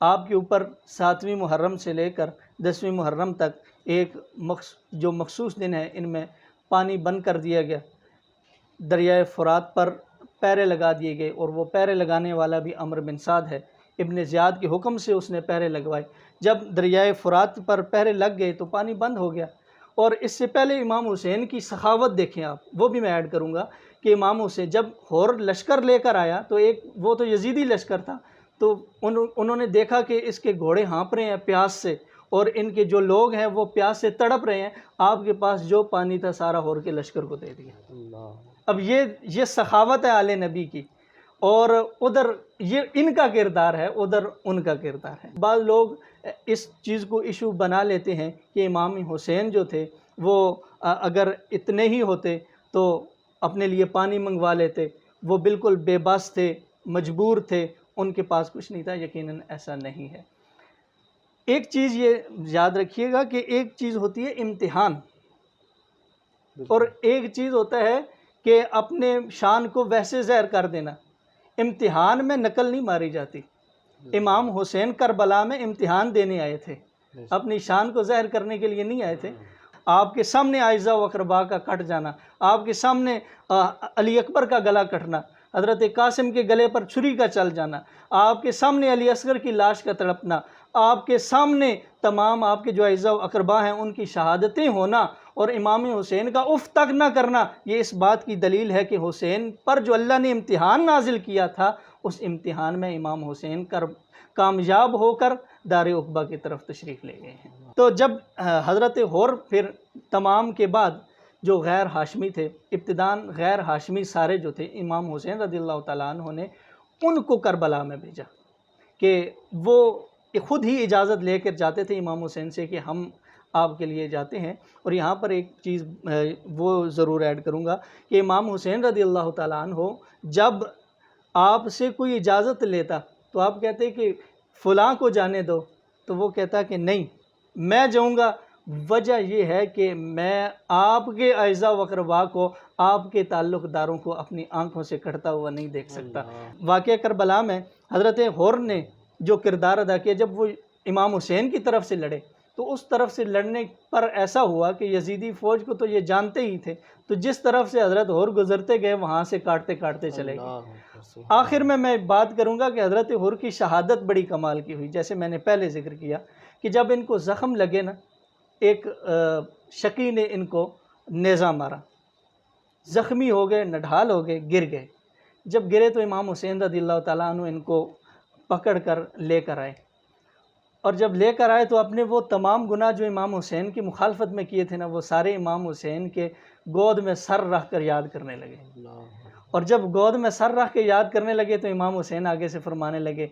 آپ کے اوپر 7ویں محرم سے لے کر 10ویں محرم تک ایک جو مخصوص دن ہے، ان میں پانی بند کر دیا گیا، دریائے فرات پر پیرے لگا دیے گئے، اور وہ پیرے لگانے والا بھی عمر بن سعد ہے، ابن زیاد کے حکم سے اس نے پیرے لگوائے۔ جب دریائے فرات پر پیرے لگ گئے تو پانی بند ہو گیا۔ اور اس سے پہلے امام حسین کی سخاوت دیکھیں آپ، وہ بھی میں ایڈ کروں گا کہ امام حسین جب ہور لشکر لے کر آیا تو وہ تو یزیدی لشکر تھا، تو انہوں نے دیکھا کہ اس کے گھوڑے ہانپ رہے ہیں پیاس سے، اور ان کے جو لوگ ہیں وہ پیاس سے تڑپ رہے ہیں، آپ کے پاس جو پانی تھا سارا ہور کے لشکر کو دے دیا۔ اب یہ سخاوت ہے آل نبی کی، اور ادھر یہ ان کا کردار ہے، ادھر ان کا کردار ہے۔ بعض لوگ اس چیز کو ایشو بنا لیتے ہیں کہ امام حسین جو تھے وہ اگر اتنے ہی ہوتے تو اپنے لیے پانی منگوا لیتے، وہ بالکل بے بس تھے، مجبور تھے، ان کے پاس کچھ نہیں تھا۔ یقیناً ایسا نہیں ہے۔ ایک چیز یہ یاد رکھیے گا کہ ایک چیز ہوتی ہے امتحان، اور ایک چیز ہوتا ہے کہ اپنے شان کو ویسے ظاہر کر دینا۔ امتحان میں نقل نہیں ماری جاتی۔ امام حسین کربلا میں امتحان دینے آئے تھے، اپنی شان کو ظاہر کرنے کے لیے نہیں آئے تھے۔ آپ کے سامنے اعزاء و اقرباء کا کٹ جانا، آپ کے سامنے علی اکبر کا گلا کٹنا، حضرت قاسم کے گلے پر چھری کا چل جانا، آپ کے سامنے علی اصغر کی لاش کا تڑپنا، آپ کے سامنے تمام آپ کے جو اعزاء و اقرباء ہیں ان کی شہادتیں ہونا، اور امام حسین کا اف تک نہ کرنا، یہ اس بات کی دلیل ہے کہ حسین پر جو اللہ نے امتحان نازل کیا تھا، اس امتحان میں امام حسین کامیاب ہو کر دار عقبہ کی طرف تشریف لے گئے ہیں۔ تو جب حضرت ہور پھر تمام کے بعد جو غیر ہاشمی تھے، ابتداً غیر ہاشمی سارے جو تھے، امام حسین رضی اللہ تعالیٰ عنہ نے ان کو کربلا میں بھیجا کہ وہ خود ہی اجازت لے کر جاتے تھے امام حسین سے کہ ہم آپ کے لیے جاتے ہیں۔ اور یہاں پر ایک چیز وہ ضرور ایڈ کروں گا کہ امام حسین رضی اللہ تعالیٰ عنہ جب آپ سے کوئی اجازت لیتا تو آپ کہتے کہ فلاں کو جانے دو، تو وہ کہتا کہ نہیں میں جاؤں گا، وجہ یہ ہے کہ میں آپ کے اعزاء و اقرباء کو، آپ کے تعلق داروں کو اپنی آنکھوں سے کٹتا ہوا نہیں دیکھ سکتا۔ واقعہ کربلا میں حضرت ہور نے جو کردار ادا کیا، جب وہ امام حسین کی طرف سے لڑے تو اس طرف سے لڑنے پر ایسا ہوا کہ یزیدی فوج کو تو یہ جانتے ہی تھے، تو جس طرف سے حضرت ہور گزرتے گئے وہاں سے کاٹتے کاٹتے چلے گئے۔ آخر میں بات کروں گا کہ حضرت ہور کی شہادت بڑی کمال کی ہوئی، جیسے میں نے پہلے ذکر کیا کہ جب ان کو زخم لگے نا، ایک شقی نے ان کو نیزہ مارا، زخمی ہو گئے، نڈھال ہو گئے، گر گئے۔ جب گرے تو امام حسین رضی اللہ تعالیٰ عنہ ان کو پکڑ کر لے کر آئے، اور جب لے کر آئے تو اپنے وہ تمام گناہ جو امام حسین کی مخالفت میں کیے تھے نا، وہ سارے امام حسین کے گود میں سر رکھ کر یاد کرنے لگے۔ اور جب گود میں سر رکھ کے یاد کرنے لگے تو امام حسین آگے سے فرمانے لگے،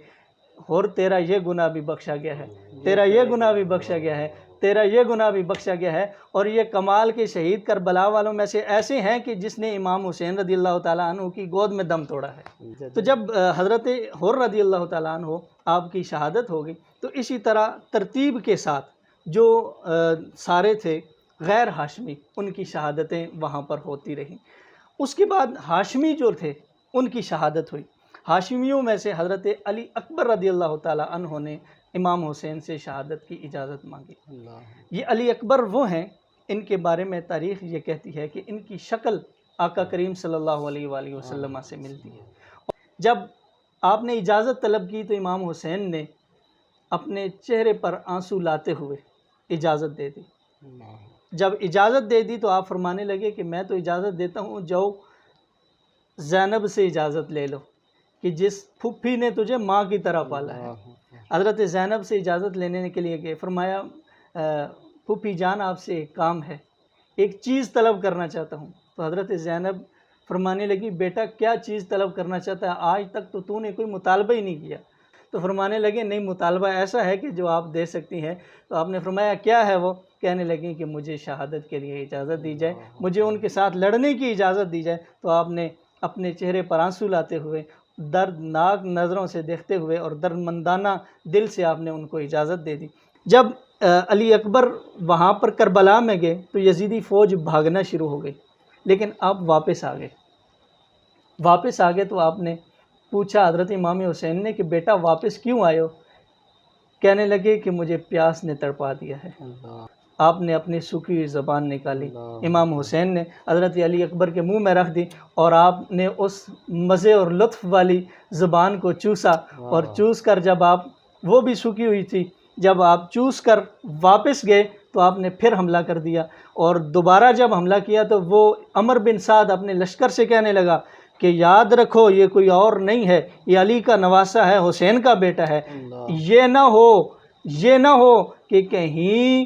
اور تیرا یہ گناہ بھی بخشا گیا ہے، تیرا یہ گناہ بھی بخشا گیا ہے، تیرا یہ گناہ بھی بخشا گیا ہے۔ اور یہ کمال کے شہید کربلا والوں میں سے ایسے ہیں کہ جس نے امام حسین رضی اللہ تعالیٰ عنہ کی گود میں دم توڑا ہے۔ تو جب حضرت ہور رضی اللہ تعالیٰ عنہ آپ کی شہادت ہو گئی تو اسی طرح ترتیب کے ساتھ جو سارے تھے غیر ہاشمی، ان کی شہادتیں وہاں پر ہوتی رہیں۔ اس کے بعد ہاشمی جو تھے ان کی شہادت ہوئی۔ ہاشمیوں میں سے حضرت علی اکبر رضی اللہ تعالیٰ عنہ نے امام حسین سے شہادت کی اجازت مانگی۔ یہ علی اکبر وہ ہیں، ان کے بارے میں تاریخ یہ کہتی ہے کہ ان کی شکل آقا کریم صلی اللہ علیہ وآلہ وسلم سے ملتی ہے۔ جب آپ نے اجازت طلب کی تو امام حسین نے اپنے چہرے پر آنسو لاتے ہوئے اجازت دے دی۔ جب اجازت دے دی تو آپ فرمانے لگے کہ میں تو اجازت دیتا ہوں، جاؤ زینب سے اجازت لے لو کہ جس پھپھی نے تجھے ماں کی طرح پالا ہے۔ حضرت زینب سے اجازت لینے کے لیے گئے، فرمایا پھپھی جان آپ سے ایک کام ہے، ایک چیز طلب کرنا چاہتا ہوں۔ تو حضرت زینب فرمانے لگی بیٹا کیا چیز طلب کرنا چاہتا ہے، آج تک تو نے کوئی مطالبہ ہی نہیں کیا۔ تو فرمانے لگے نہیں مطالبہ ایسا ہے کہ جو آپ دے سکتی ہیں۔ تو آپ نے فرمایا کیا ہے وہ؟ کہنے لگیں کہ مجھے شہادت کے لیے اجازت دی جائے، مجھے ان کے ساتھ لڑنے کی اجازت دی جائے۔ تو آپ نے اپنے چہرے پر آنسو لاتے ہوئے، دردناک نظروں سے دیکھتے ہوئے اور دردمندانہ دل سے آپ نے ان کو اجازت دے دی۔ جب علی اکبر وہاں پر کربلا میں گئے تو یزیدی فوج بھاگنا شروع ہو گئی، لیکن آپ واپس آ گئے۔ واپس آ گئے تو آپ نے پوچھا حضرت امام حسین نے کہ بیٹا واپس کیوں آئے ہو؟ کہنے لگے کہ مجھے پیاس نے تڑپا دیا ہے۔ آپ نے اپنی سوکھی ہوئی زبان نکالی، امام حسین نے حضرت علی اکبر کے منہ میں رکھ دی، اور آپ نے اس مزے اور لطف والی زبان کو چوسا، اور چوس کر جب آپ، وہ بھی سوکھی ہوئی تھی، جب آپ چوس کر واپس گئے تو آپ نے پھر حملہ کر دیا۔ اور دوبارہ جب حملہ کیا تو وہ عمر بن سعد اپنے لشکر سے کہنے لگا کہ یاد رکھو یہ کوئی اور نہیں ہے، یہ علی کا نواسہ ہے، حسین کا بیٹا ہے۔ یہ نہ ہو کہ کہیں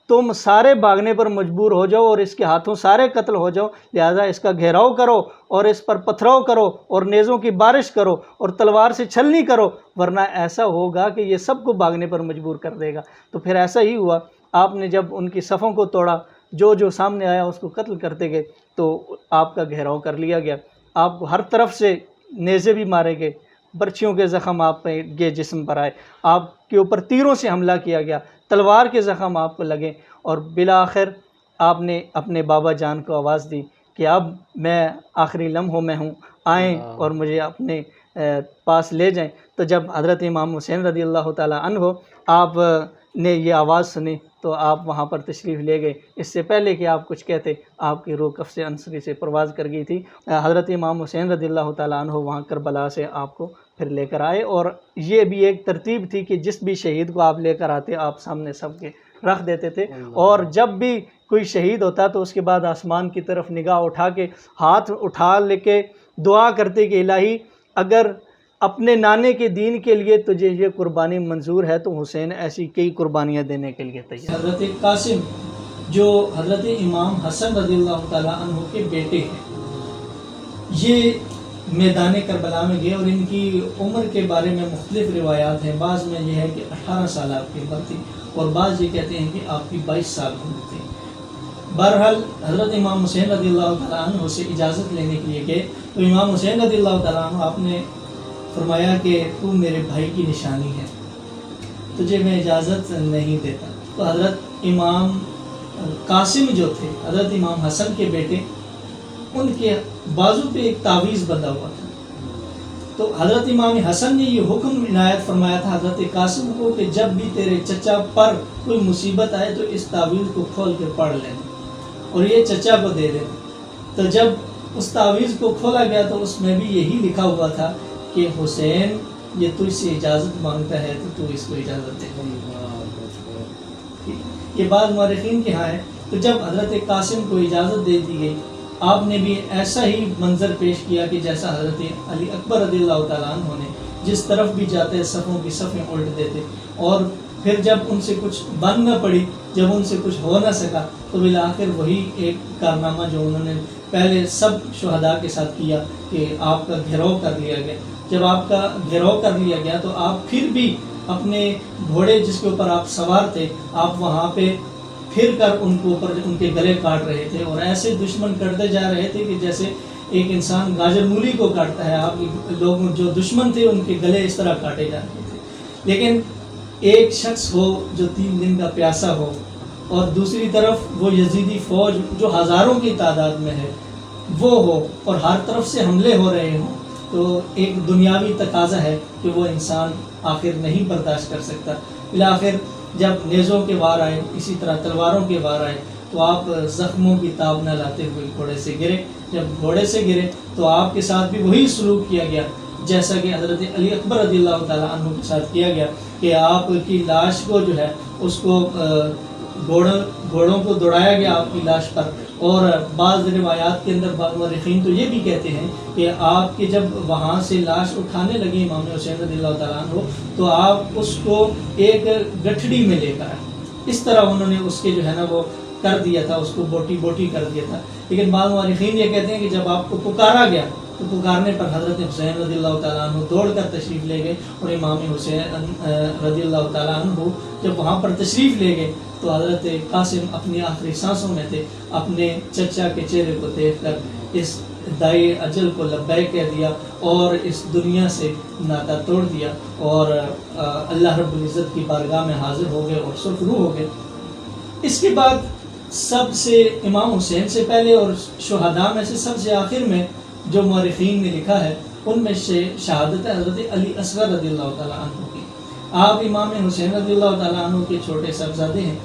تم سارے بھاگنے پر مجبور ہو جاؤ اور اس کے ہاتھوں سارے قتل ہو جاؤ، لہذا اس کا گھیراؤ کرو اور اس پر پتھراؤ کرو اور نیزوں کی بارش کرو اور تلوار سے چھلنی کرو، ورنہ ایسا ہوگا کہ یہ سب کو بھاگنے پر مجبور کر دے گا۔ تو پھر ایسا ہی ہوا، آپ نے جب ان کی صفوں کو توڑا، جو سامنے آیا اس کو قتل کرتے گئے، تو آپ کا گھیراؤ کر لیا گیا۔ آپ کو ہر طرف سے نیزے بھی مارے گئے، برچھیوں کے زخم آپ کے جسم پر آئے، آپ کے اوپر تیروں سے حملہ کیا گیا، تلوار کے زخم آپ کو لگے، اور بالآخر آپ نے اپنے بابا جان کو آواز دی کہ اب میں آخری لمحوں میں ہوں، آئیں اور مجھے اپنے پاس لے جائیں۔ تو جب حضرت امام حسین رضی اللہ تعالیٰ عنہ آپ نے یہ آواز سنی تو آپ وہاں پر تشریف لے گئے. اس سے پہلے کہ آپ کچھ کہتے آپ کی روح قفس عنصری سے پرواز کر گئی تھی. حضرت امام حسین رضی اللہ تعالیٰ عنہ وہاں کربلا سے آپ کو پھر لے کر آئے، اور یہ بھی ایک ترتیب تھی کہ جس بھی شہید کو آپ لے کر آتے آپ سامنے سب کے رکھ دیتے تھے، اور جب بھی کوئی شہید ہوتا تو اس کے بعد آسمان کی طرف نگاہ اٹھا کے ہاتھ اٹھا لے کے دعا کرتے کہ الہی اگر اپنے نانے کے دین کے لیے تجھے یہ قربانی منظور ہے تو حسین ایسی کئی قربانیاں دینے کے لیے تیار. حضرت قاسم جو حضرت امام حسن رضی اللہ تعالیٰ عنہ کے بیٹے ہیں، یہ میدان کربلا میں گئے، اور ان کی عمر کے بارے میں مختلف روایات ہیں. بعض میں یہ ہے کہ 18 سال آپ کی عمر تھی، اور بعض یہ کہتے ہیں کہ آپ کی 22 سال عمر تھی. بہرحال حضرت امام حسین رضی اللہ تعالیٰ عنہ سے اجازت لینے کے لیے گئے تو امام حسین رضی اللہ تعالیٰ عنہ آپ نے فرمایا کہ تو میرے بھائی کی نشانی ہے، تجھے میں اجازت نہیں دیتا. تو حضرت امام قاسم جو تھے، حضرت امام حسن کے بیٹے، ان کے بازو پہ ایک تعویذ بندھا ہوا تھا. تو حضرت امام حسن نے یہ حکم عنایت فرمایا تھا حضرت قاسم کو کہ جب بھی تیرے چچا پر کوئی مصیبت آئے تو اس تعویذ کو کھول کے پڑھ لینا اور یہ چچا کو دے دینا. تو جب اس تعویذ کو کھولا گیا تو اس میں بھی یہی لکھا ہوا تھا کہ حسین یہ تجھ سے اجازت مانگتا ہے تو اس کو اجازت دے. یہ بات مورخین کے ہاں ہے. تو جب حضرت قاسم کو اجازت دے دی گئی، آپ نے بھی ایسا ہی منظر پیش کیا کہ جیسا حضرت علی اکبر رضی اللہ تعالیٰ عنہ نے جس طرف بھی جاتے صفوں کی صفیں الٹ دیتے، اور پھر جب ان سے کچھ بن نہ پڑی، جب ان سے کچھ ہو نہ سکا تو بالآخر وہی ایک کارنامہ جو انہوں نے پہلے سب شہداء کے ساتھ کیا کہ آپ کا گھیراؤ کر لیا گیا. جب آپ کا گھیراؤ کر لیا گیا تو آپ پھر بھی اپنے گھوڑے جس کے اوپر آپ سوار تھے، آپ وہاں پہ پھر کر ان کو اوپر ان کے گلے کاٹ رہے تھے، اور ایسے دشمن کرتے جا رہے تھے کہ جیسے ایک انسان گاجر مولی کو کاٹتا ہے. آپ لوگ جو دشمن تھے ان کے گلے اس طرح کاٹے جا رہے تھے. لیکن ایک شخص ہو جو 3 دن کا پیاسا ہو، اور دوسری طرف وہ یزیدی فوج جو ہزاروں کی تعداد میں ہے وہ ہو، اور ہر طرف سے حملے ہو رہے ہوں، تو ایک دنیاوی تقاضا ہے کہ وہ انسان آخر نہیں برداشت کر سکتا. بالآخر جب نیزوں کے وار آئے، اسی طرح تلواروں کے وار آئے، تو آپ زخموں کی تاب نہ لاتے ہوئے گھوڑے سے گرے. جب گھوڑے سے گرے تو آپ کے ساتھ بھی وہی سلوک کیا گیا جیسا کہ حضرت علی اکبر رضی اللہ تعالیٰ عنہ کے ساتھ کیا گیا کہ آپ کی لاش کو جو ہے اس کو گھوڑوں کو دوڑایا گیا آپ کی لاش پر. اور بعض روایات کے اندر بعض مورخین تو یہ بھی کہتے ہیں کہ آپ کے جب وہاں سے لاش اٹھانے لگے امام حسین رضی اللہ تعالیٰ عنہ تو آپ اس کو ایک گٹھڑی میں لے کر آئے. اس طرح انہوں نے اس کے جو ہے نا وہ کر دیا تھا، اس کو بوٹی بوٹی کر دیا تھا. لیکن بعض مورخین یہ کہتے ہیں کہ جب آپ کو پکارا گیا تو پکارنے پر حضرت حسین رضی اللہ تعالیٰ عنہ دوڑ کر تشریف لے گئے، اور امام حسین رضی اللہ تعالیٰ عنہ جب وہاں پر تشریف لے گئے تو حضرت قاسم اپنی آخری سانسوں میں تھے. اپنے چچا کے چہرے کو دیکھ کر اس دائی اجل کو لبیک کہہ دیا اور اس دنیا سے ناطہ توڑ دیا، اور اللہ رب العزت کی بارگاہ میں حاضر ہو گئے اور سرخرو ہو گئے. اس کے بعد سب سے امام حسین سے پہلے اور شہداء میں سے سب سے آخر میں جو مورخین نے لکھا ہے ان میں سے شہادت حضرت علی اصغر رضی اللہ تعالیٰ عنہ کی. آپ امام حسین رضی اللہ تعالیٰ عنہ کے چھوٹے صاحبزادے ہیں.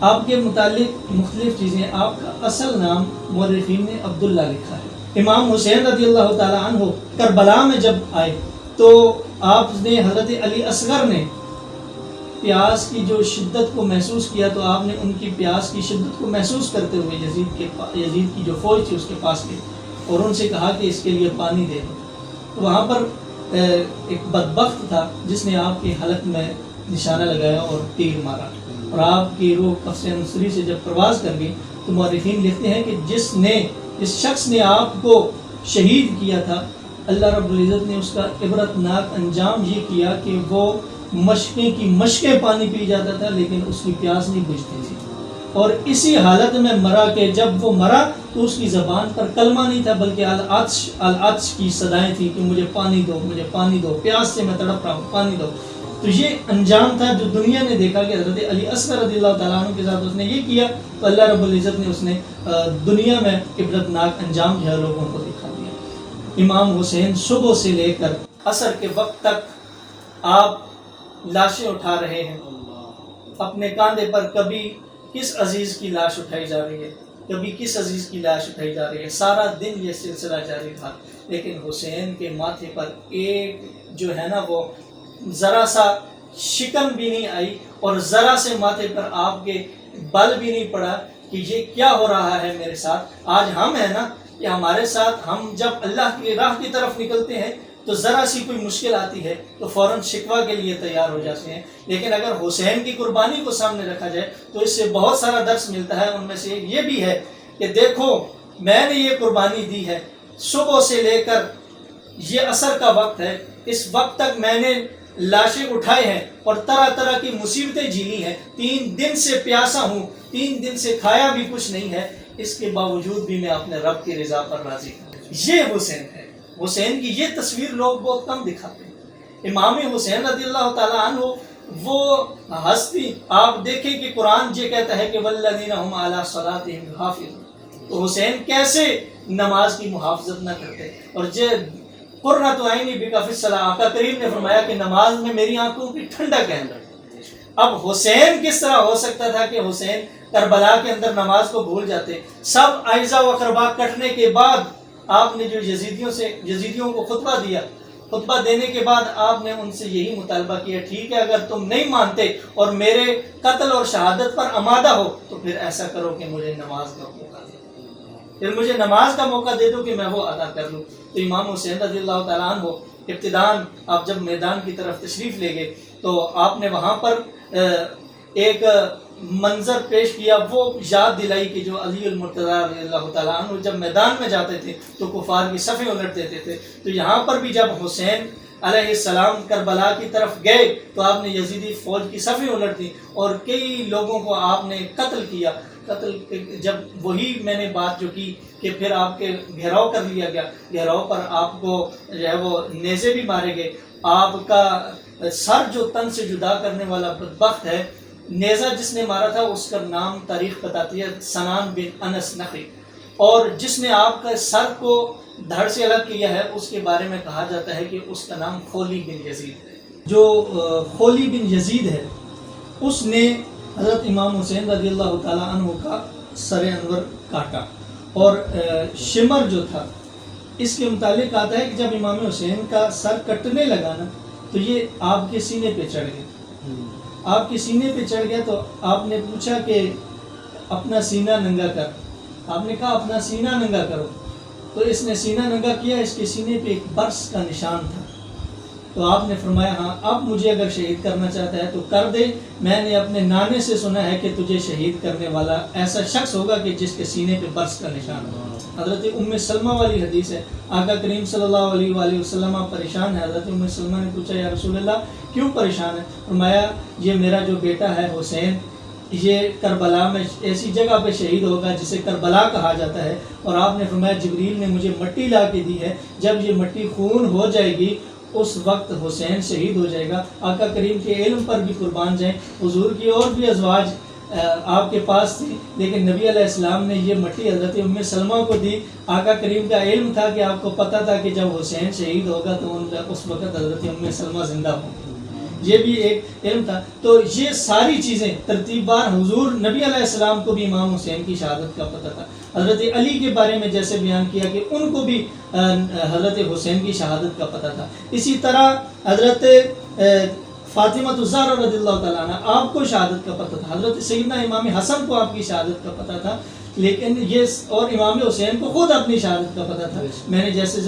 آپ کے متعلق مختلف چیزیں، آپ کا اصل نام مورخین نے عبداللہ لکھا ہے. امام حسین رضی اللہ تعالیٰ عنہ کربلا میں جب آئے تو آپ نے حضرت علی اصغر نے پیاس کی جو شدت کو محسوس کیا تو آپ نے ان کی پیاس کی شدت کو محسوس کرتے ہوئے یزید کی جو فوج تھی اس کے پاس گئے اور ان سے کہا کہ اس کے لیے پانی دے دو. تو وہاں پر ایک بدبخت تھا جس نے آپ کے حلق میں نشانہ لگایا اور تیر مارا، اور آپ کی روح قفس عنصری سے جب پرواز کر گئی تو مورخین لکھتے ہیں کہ جس شخص نے آپ کو شہید کیا تھا، اللہ رب العزت نے اس کا عبرتناک انجام یہ کیا کہ وہ مشقیں پانی پی جاتا تھا لیکن اس کی پیاس نہیں بجھتی تھی، اور اسی حالت میں مرا کہ جب وہ مرا تو اس کی زبان پر کلمہ نہیں تھا بلکہ العطش کی صدائیں تھیں کہ مجھے پانی دو، مجھے پانی دو، پیاس سے میں تڑپ رہا ہوں، پانی دو. تو یہ انجام تھا جو دنیا نے دیکھا کہ حضرت علی اصغر رضی اللہ تعالیٰ عنہ کے ساتھ اس نے یہ کیا، تو اللہ رب العزت نے اس نے دنیا میں عبرتناک انجام جو ہے لوگوں کو دکھا دیا. امام حسین صبح سے لے کر عصر کے وقت تک آپ لاشیں اٹھا رہے ہیں اپنے کاندھے پر کبھی کس عزیز کی لاش اٹھائی جا رہی ہے، کبھی کس عزیز کی لاش اٹھائی جا رہی ہے، سارا دن یہ سلسلہ جاری تھا، لیکن حسین کے ماتھے پر ایک جو ہے نا وہ ذرا سا شکن بھی نہیں آئی، اور ذرا سے ماتھے پر آپ کے بل بھی نہیں پڑا کہ یہ کیا ہو رہا ہے میرے ساتھ۔ آج ہم ہیں نا کہ ہمارے ساتھ ہم جب اللہ کی راہ کی طرف نکلتے ہیں تو ذرا سی کوئی مشکل آتی ہے تو فوراً شکوہ کے لیے تیار ہو جاتے ہیں، لیکن اگر حسین کی قربانی کو سامنے رکھا جائے تو اس سے بہت سارا درس ملتا ہے۔ ان میں سے ایک یہ بھی ہے کہ دیکھو میں نے یہ قربانی دی ہے، صبح سے لے کر یہ عصر کا وقت ہے، اس وقت تک میں نے لاشیں اٹھائے ہیں اور طرح طرح کی مصیبتیں جھیلی ہیں، 3 دن سے پیاسا ہوں، 3 دن سے کھایا بھی کچھ نہیں ہے، اس کے باوجود بھی میں اپنے رب کی رضا پر راضی ہوں۔ یہ حسین ہے۔ حسین کی یہ تصویر لوگ بہت کم دکھاتے ہیں۔ امام حسین رضی اللہ تعالیٰ عنہ وہ ہستی، آپ دیکھیں کہ قرآن یہ کہتا ہے کہ والذین هم علی صلاتهم حافظون، تو حسین کیسے نماز کی محافظت نہ کرتے، اور یہ قرۃ عینی بک فی الصلاۃ، آقا کریم نے فرمایا کہ نماز میں میری آنکھوں کی ٹھنڈک ہے۔ اب حسین کس طرح ہو سکتا تھا کہ حسین کربلا کے اندر نماز کو بھول جاتے؟ سب اعزا و اقربا کٹنے کے بعد آپ نے جو یزیدیوں کو خطبہ دیا، خطبہ دینے کے بعد آپ نے ان سے یہی مطالبہ کیا، ٹھیک ہے اگر تم نہیں مانتے اور میرے قتل اور شہادت پر آمادہ ہو تو پھر ایسا کرو کہ مجھے نماز کا موقع دے، پھر مجھے نماز کا موقع دے دو کہ میں وہ ادا کر لوں۔ تو امام حسین رضی اللہ تعالیٰ عنہ ابتداءً آپ جب میدان کی طرف تشریف لے گئے تو آپ نے وہاں پر ایک منظر پیش کیا، وہ یاد دلائی کہ جو علی المرتضیٰ رضی اللہ تعالیٰ عنہ جب میدان میں جاتے تھے تو کفار کی صفیں الٹ دیتے تھے، تو یہاں پر بھی جب حسین علیہ السلام کربلا کی طرف گئے تو آپ نے یزیدی فوج کی صفیں الٹ دی اور کئی لوگوں کو آپ نے قتل کیا۔ جب وہی میں نے بات جو کی کہ پھر آپ کے گھیراؤ کر لیا گیا، گھیراؤ پر آپ کو جو ہے وہ نیزے بھی مارے گئے، آپ کا سر جو تن سے جدا کرنے والا بدبخت ہے، نیزہ جس نے مارا تھا اس کا نام تاریخ بتاتی ہے سنان بن انس نخعی، اور جس نے آپ کا سر کو دھڑ سے الگ کیا ہے اس کے بارے میں کہا جاتا ہے کہ اس کا نام خولی بن یزید ہے۔ جو خولی بن یزید ہے اس نے حضرت امام حسین رضی اللہ تعالیٰ عنہ کا سر انور کاٹا، اور شمر جو تھا اس کے متعلق آتا ہے کہ جب امام حسین کا سر کٹنے لگا نا تو یہ آپ کے سینے پہ چڑھ گیا، آپ کے سینے پہ چڑھ گیا تو آپ نے پوچھا کہ اپنا سینہ ننگا کر، آپ نے کہا اپنا سینہ ننگا کرو، تو اس نے سینہ ننگا کیا، اس کے سینے پہ ایک برس کا نشان تھا، تو آپ نے فرمایا ہاں اب مجھے اگر شہید کرنا چاہتا ہے تو کر دے، میں نے اپنے نانے سے سنا ہے کہ تجھے شہید کرنے والا ایسا شخص ہوگا کہ جس کے سینے پہ برس کا نشان ہوگا۔ حضرت ام سلمہ والی حدیث ہے، آقا کریم صلی اللہ علیہ وآلہ وسلم پریشان ہے، حضرت ام سلمہ نے پوچھا یا رسول اللہ کیوں پریشان ہے؟ فرمایا یہ میرا جو بیٹا ہے حسین یہ کربلا میں ایسی جگہ پہ شہید ہوگا جسے کربلا کہا جاتا ہے، اور آپ نے فرمایا جبریل نے مجھے مٹی لا کے دی ہے، جب یہ مٹی خون ہو جائے گی اس وقت حسین شہید ہو جائے گا۔ آقا کریم کے علم پر بھی قربان جائیں، حضور کی اور بھی ازواج آپ کے پاس تھی، لیکن نبی علیہ السلام نے یہ مٹی حضرت ام سلمہ کو دی۔ آقا کریم کا علم تھا کہ آپ کو پتہ تھا کہ جب حسین شہید ہوگا تو اس وقت حضرت ام سلمہ زندہ ہوں، یہ بھی ایک علم تھا۔ تو یہ ساری چیزیں ترتیب بار حضور نبی علیہ السلام کو بھی امام حسین کی شہادت کا پتہ تھا، حضرت علی کے بارے میں جیسے بیان کیا کہ ان کو بھی حضرت حسین کی شہادت کا پتہ تھا، اسی طرح حضرت فاطمہ الزہرا رضی اللہ تعالیٰ عنہ آپ کو شہادت کا پتہ تھا، حضرت سیدنا امام حسن کو آپ کی شہادت کا پتہ تھا، لیکن یہ اور امام حسین کو خود اپنی شہادت کا پتہ تھا۔ میں نے جیسے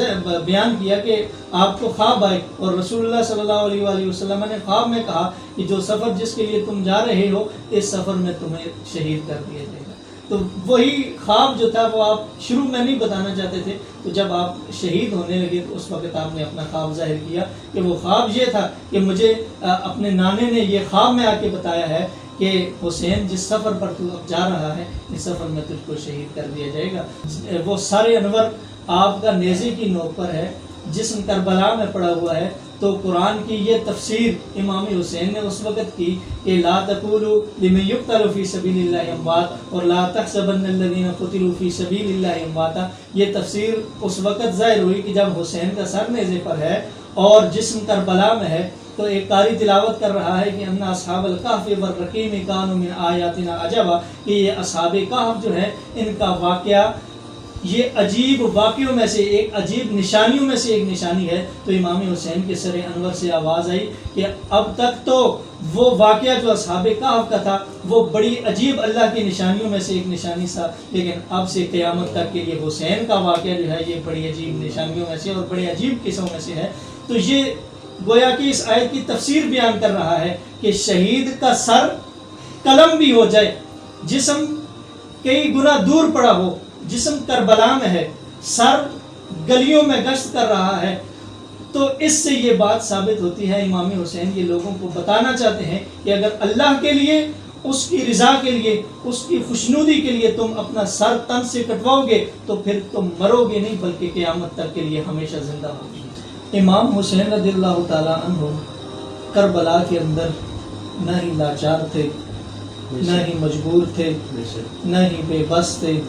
بیان کیا کہ آپ کو خواب آئے اور رسول اللہ صلی اللہ علیہ وآلہ وسلم نے خواب میں کہا کہ جو سفر جس کے لیے تم جا رہے ہو اس سفر میں تمہیں شہید کر دیا جائے گا، تو وہی خواب جو تھا وہ آپ شروع میں نہیں بتانا چاہتے تھے، تو جب آپ شہید ہونے لگے تو اس وقت آپ نے اپنا خواب ظاہر کیا کہ وہ خواب یہ تھا کہ مجھے اپنے نانے نے یہ خواب میں آ کے بتایا ہے کہ حسین جس سفر پر تو اب جا رہا ہے اس سفر میں تجھ کو شہید کر دیا جائے گا۔ وہ سر انور آپ کا نیزے کی نوک پر ہے، جسم کربلا میں پڑا ہوا ہے، تو قرآن کی یہ تفسیر امام حسین نے اس وقت کی کہ لا تقولوا لمن يقتل في سبيل الله اموات اور لا تحسبن الذين قتلوا في سبيل الله امواتا، یہ تفسیر اس وقت ظاہر ہوئی کہ جب حسین کا سر نیزے پر ہے اور جسم کربلا میں ہے، تو ایک قاری تلاوت کر رہا ہے کہ ان اصحاب الکہف والرقیم کانوا من آیاتنا عجبا، کہ یہ اصحاب کہف جو ہے ان کا واقعہ یہ عجیب واقعوں میں سے ایک عجیب نشانیوں میں سے ایک نشانی ہے۔ تو امام حسین کے سر انور سے آواز آئی کہ اب تک تو وہ واقعہ جو اصحاب کہف کا تھا وہ بڑی عجیب اللہ کی نشانیوں میں سے ایک نشانی تھا، لیکن اب سے قیامت تک کے لیے حسین کا واقعہ جو ہے یہ بڑی عجیب نشانیوں میں سے اور بڑی عجیب قصوں میں سے ہے۔ تو یہ گویا کہ اس آیت کی تفسیر بیان کر رہا ہے کہ شہید کا سر قلم بھی ہو جائے، جسم کئی گنا دور پڑا ہو، جسم کربلا میں ہے، سر گلیوں میں گشت کر رہا ہے، تو اس سے یہ بات ثابت ہوتی ہے امام حسین یہ لوگوں کو بتانا چاہتے ہیں کہ اگر اللہ کے لیے، اس کی رضا کے لیے، اس کی خوشنودی کے لیے تم اپنا سر تن سے کٹواؤ گے تو پھر تم مرو گے نہیں بلکہ قیامت تک کے لیے ہمیشہ زندہ ہوگے۔ امام حسین رضی اللہ تعالیٰ عنہ کربلا کے اندر نہ ہی لاچار تھے، نہ ہی مجبور تھے، نہ ہی بے بس تھے،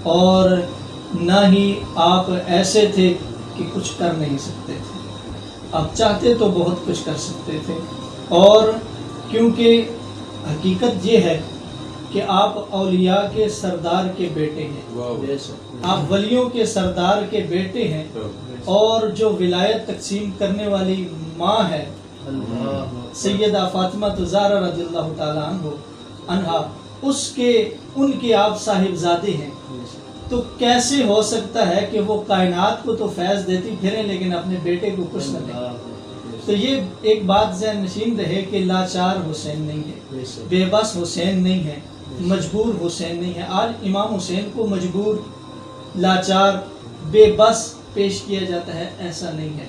اور نہ ہی آپ ایسے تھے کہ کچھ کر نہیں سکتے تھے۔ آپ چاہتے تو بہت کچھ کر سکتے تھے، اور کیونکہ حقیقت یہ ہے کہ آپ اولیاء کے سردار کے بیٹے ہیں، آپ ولیوں کے سردار کے بیٹے ہیں، اور جو ولایت تقسیم کرنے والی ماں ہے سیدہ فاطمہ زہرا رضی اللہ تعالیٰ عنہا، ان کے آپ صاحبزادے ہیں، تو کیسے ہو سکتا ہے کہ وہ کائنات کو تو فیض دیتی پھریں لیکن اپنے بیٹے کو کچھ نہ دیں؟ تو یہ ایک بات ذہن نشین رہے کہ لاچار حسین نہیں ہے، بے بس حسین نہیں ہے، مجبور حسین نہیں ہے۔ آج امام حسین کو مجبور، لاچار، بے بس پیش کیا جاتا ہے، ایسا نہیں ہے۔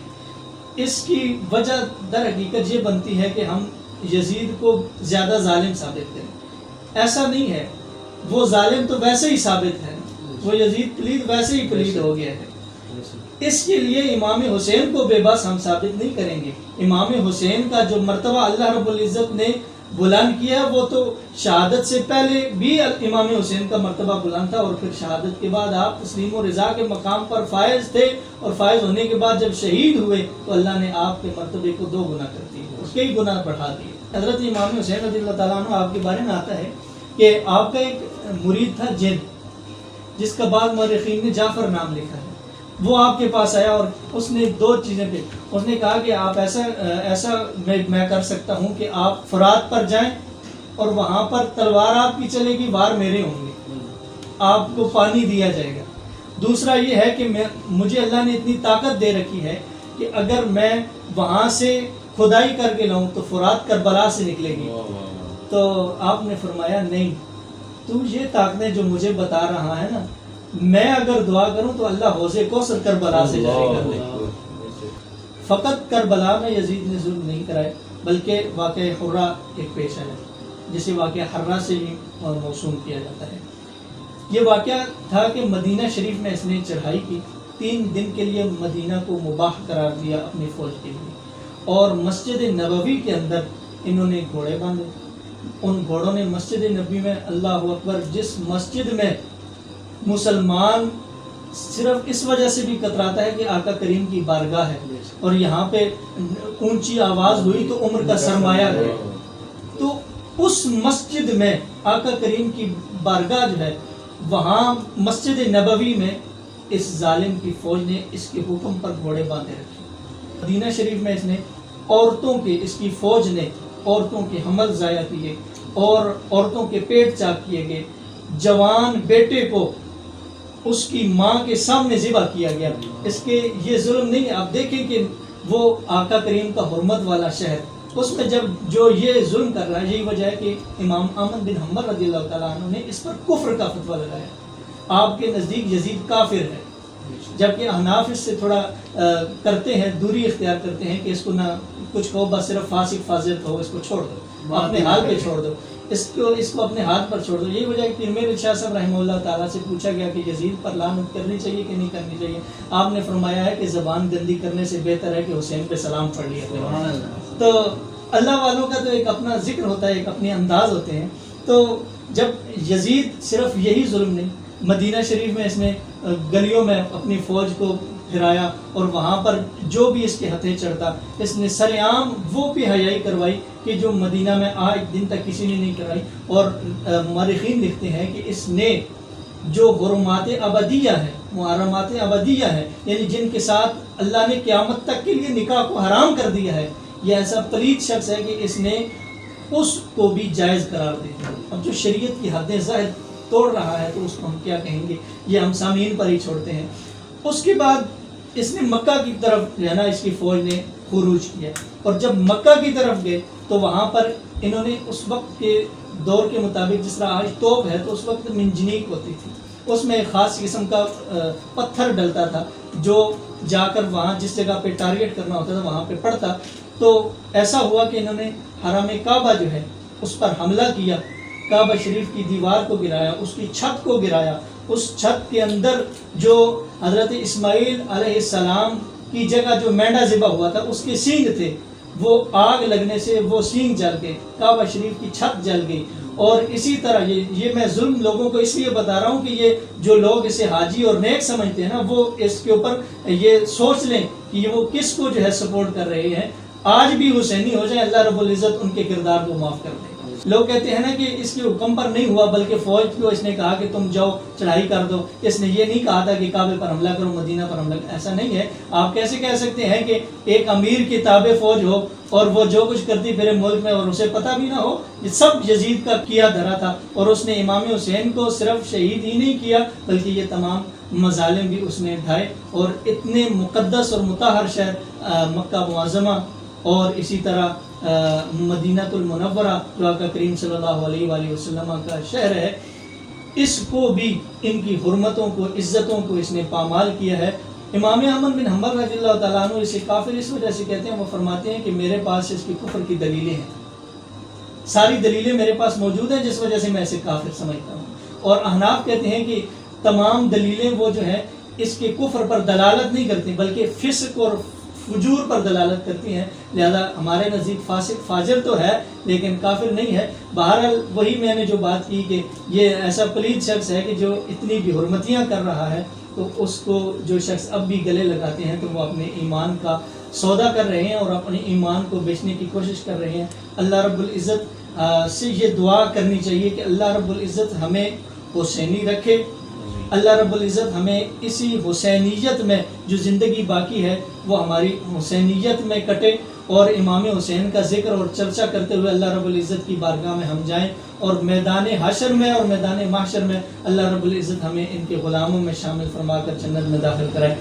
اس کی وجہ در حقیقت یہ بنتی ہے کہ ہم یزید کو زیادہ ظالم ثابت کریں، ایسا نہیں ہے، وہ ظالم تو ویسے ہی ثابت ہے، وہ یزید پلید ویسے ہی پلید ہو گیا ہے۔ اس کے لیے امام حسین کو بے بس ہم ثابت نہیں کریں گے۔ امام حسین کا جو مرتبہ اللہ رب العزت نے بلند کیا وہ تو شہادت سے پہلے بھی امام حسین کا مرتبہ بلند تھا، اور پھر شہادت کے بعد آپ تسلیم و رضا کے مقام پر فائز تھے، اور فائز ہونے کے بعد جب شہید ہوئے تو اللہ نے آپ کے مرتبے کو 2 گنا کر دیا، اس کے ہی گنا بڑھا دیے۔ حضرت امام حسین رضی اللہ تعالیٰ عنہ آپ کے بارے میں آتا ہے کہ آپ کا ایک مرید تھا جن، جس کا بعد مورخین نے جعفر نام لکھا ہے، وہ آپ کے پاس آیا اور اس نے 2 چیزیں پہ اس نے کہا کہ آپ ایسا میں کر سکتا ہوں کہ آپ فرات پر جائیں اور وہاں پر تلوار آپ کی چلے گی، وار میرے ہوں گے، آپ کو پانی دیا جائے گا۔ دوسرا یہ ہے کہ مجھے اللہ نے اتنی طاقت دے رکھی ہے کہ اگر میں وہاں سے کھدائی کر کے لاؤں تو فرات کربلا سے نکلے گی۔ تو آپ نے فرمایا نہیں، تو یہ طاقتیں جو مجھے بتا رہا ہے نا، میں اگر دعا کروں تو اللہ حوض کوثر کربلا سے جاری کر دے۔ فقط کربلا میں یزید نے ظلم نہیں کرائے بلکہ واقعہ حرہ ایک پیش ہے جسے واقعہ حرہ سے بھی موسوم کیا جاتا ہے۔ یہ واقعہ تھا کہ مدینہ شریف میں اس نے چڑھائی کی، 3 دن کے لیے مدینہ کو مباح قرار دیا اپنی فوج کے لیے، اور مسجد نبوی کے اندر انہوں نے گھوڑے باندھے۔ ان گھوڑوں نے مسجد نبوی میں، اللہ اکبر، جس مسجد میں مسلمان صرف اس وجہ سے بھی کتراتا ہے کہ آقا کریم کی بارگاہ ہے، اور یہاں پہ اونچی آواز ہوئی تو عمر کا سرمایہ گیا، تو اس مسجد میں آقا کریم کی بارگاہ جو ہے، وہاں مسجد نبوی میں اس ظالم کی فوج نے اس کے حکم پر گھوڑے باندھے رکھے۔ مدینہ شریف میں اس نے عورتوں کے، اس کی فوج نے عورتوں کے حمل ضائع کیے اور عورتوں کے پیٹ چاک کیے گئے، جوان بیٹے کو اس کی ماں کے سامنے ذبح کیا گیا۔ اس کے یہ ظلم نہیں ہے، آپ دیکھیں کہ وہ آقا کریم کا حرمت والا شہر، اس میں جب جو یہ ظلم کر رہا ہے، یہی وجہ ہے کہ امام احمد بن حنبل رضی اللہ تعالیٰ عنہ نے اس پر کفر کا فتویٰ لگایا۔ آپ کے نزدیک یزید کافر ہے، جبکہ احناف اس سے تھوڑا کرتے ہیں، دوری اختیار کرتے ہیں کہ اس کو نہ کچھ کہو، بس صرف فاسق فاجر ہو، اس کو چھوڑ دو، اپنے حال پہ چھوڑ دو، اس کو اپنے ہاتھ پر چھوڑ دو۔ یہی وجہ ہے کہ پیر میر شاہ صاحب رحمہ اللہ تعالیٰ سے پوچھا گیا کہ یزید پر لعنت کرنی چاہیے کہ نہیں کرنی چاہیے؟ آپ نے فرمایا ہے کہ زبان گندی کرنے سے بہتر ہے کہ حسین پہ سلام پڑھ لیا کرے۔ تو اللہ والوں کا تو ایک اپنا ذکر ہوتا ہے، ایک اپنے انداز ہوتے ہیں۔ تو جب یزید صرف یہی ظلم نہیں، مدینہ شریف میں اس نے گلیوں میں اپنی فوج کو پھرایا اور وہاں پر جو بھی اس کے ہتھے چڑھتا اس نے سر عام وہ بھی حیائی کروائی کہ جو مدینہ میں آج دن تک کسی نے نہیں کرائی. اور مورخین لکھتے ہیں کہ اس نے جو حرمات ابدیہ ہے، محرمات ابدیہ ہے، یعنی جن کے ساتھ اللہ نے قیامت تک کے لیے نکاح کو حرام کر دیا ہے، یہ ایسا پلید شخص ہے کہ اس نے اس کو بھی جائز قرار دیا. اب جو شریعت کی حدیں ظاہر توڑ رہا ہے تو اس کو ہم کیا کہیں گے، یہ ہم سامعین پر ہی چھوڑتے ہیں. اس کے بعد اس نے مکہ کی طرف جو ہے نا اس کی فوج نے خروج کیا، اور جب مکہ کی طرف گئے تو وہاں پر انہوں نے اس وقت کے دور کے مطابق جس طرح آج توپ ہے تو اس وقت منجنیق ہوتی تھی، اس میں ایک خاص قسم کا پتھر ڈلتا تھا جو جا کر وہاں جس جگہ پہ ٹارگیٹ کرنا ہوتا تھا وہاں پہ پڑتا. تو ایسا ہوا کہ انہوں نے حرم کعبہ جو ہے اس پر حملہ کیا، کعبہ شریف کی دیوار کو گرایا، اس کی چھت کو گرایا. اس چھت کے اندر جو حضرت اسماعیل علیہ السلام کی جگہ جو مینڈا ذبح ہوا تھا اس کے سینگ تھے، وہ آگ لگنے سے وہ سینگ جل گئے، کعبہ شریف کی چھت جل گئی. اور اسی طرح یہ میں ظلم لوگوں کو اس لیے بتا رہا ہوں کہ یہ جو لوگ اسے حاجی اور نیک سمجھتے ہیں نا، وہ اس کے اوپر یہ سوچ لیں کہ یہ وہ کس کو جو ہے سپورٹ کر رہے ہیں. آج بھی حسینی ہو جائیں، اللہ رب العزت ان کے کردار کو معاف کر دے. لوگ کہتے ہیں نا کہ اس کے حکم پر نہیں ہوا بلکہ فوج کو اس نے کہا کہ تم جاؤ چڑھائی کر دو. اس نے یہ نہیں کہا تھا کہ کعبے پر حملہ کرو، مدینہ پر حملہ کرو. ایسا نہیں ہے. آپ کیسے کہہ سکتے ہیں کہ ایک امیر کی تابع فوج ہو اور وہ جو کچھ کرتی پھرے ملک میں اور اسے پتہ بھی نہ ہو؟ یہ سب یزید کا کیا دھرا تھا، اور اس نے امام حسین کو صرف شہید ہی نہیں کیا بلکہ یہ تمام مظالم بھی اس نے اٹھائے. اور اتنے مقدس اور مطہر شہر مکہ معظمہ اور اسی طرح مدینہ المنورہ جو آقا کریم صلی اللہ علیہ وآلہ وسلم کا شہر ہے، اس کو بھی ان کی حرمتوں کو عزتوں کو اس نے پامال کیا ہے. امام احمد بن حنبل رضی اللہ تعالیٰ عنہ اسے کافر اس وجہ سے کہتے ہیں، وہ فرماتے ہیں کہ میرے پاس اس کی کفر کی دلیلیں ہیں، ساری دلیلیں میرے پاس موجود ہیں جس وجہ سے میں اسے کافر سمجھتا ہوں. اور احناف کہتے ہیں کہ تمام دلیلیں وہ جو ہیں اس کے کفر پر دلالت نہیں کرتی بلکہ فسق اور فجور پر دلالت کرتی ہیں. لہذا ہمارے نزدیک فاسق فاجر تو ہے لیکن کافر نہیں ہے. بہرحال وہی میں نے جو بات کی کہ یہ ایسا پلید شخص ہے کہ جو اتنی بھی حرمتیاں کر رہا ہے، تو اس کو جو شخص اب بھی گلے لگاتے ہیں تو وہ اپنے ایمان کا سودا کر رہے ہیں اور اپنے ایمان کو بیچنے کی کوشش کر رہے ہیں. اللہ رب العزت سے یہ دعا کرنی چاہیے کہ اللہ رب العزت ہمیں حسینی رکھے، اللہ رب العزت ہمیں اسی حسینیت میں جو زندگی باقی ہے وہ ہماری حسینیت میں کٹے، اور امام حسین کا ذکر اور چرچا کرتے ہوئے اللہ رب العزت کی بارگاہ میں ہم جائیں، اور میدان حشر میں اور میدان محشر میں اللہ رب العزت ہمیں ان کے غلاموں میں شامل فرما کر جنت میں داخل کرائے.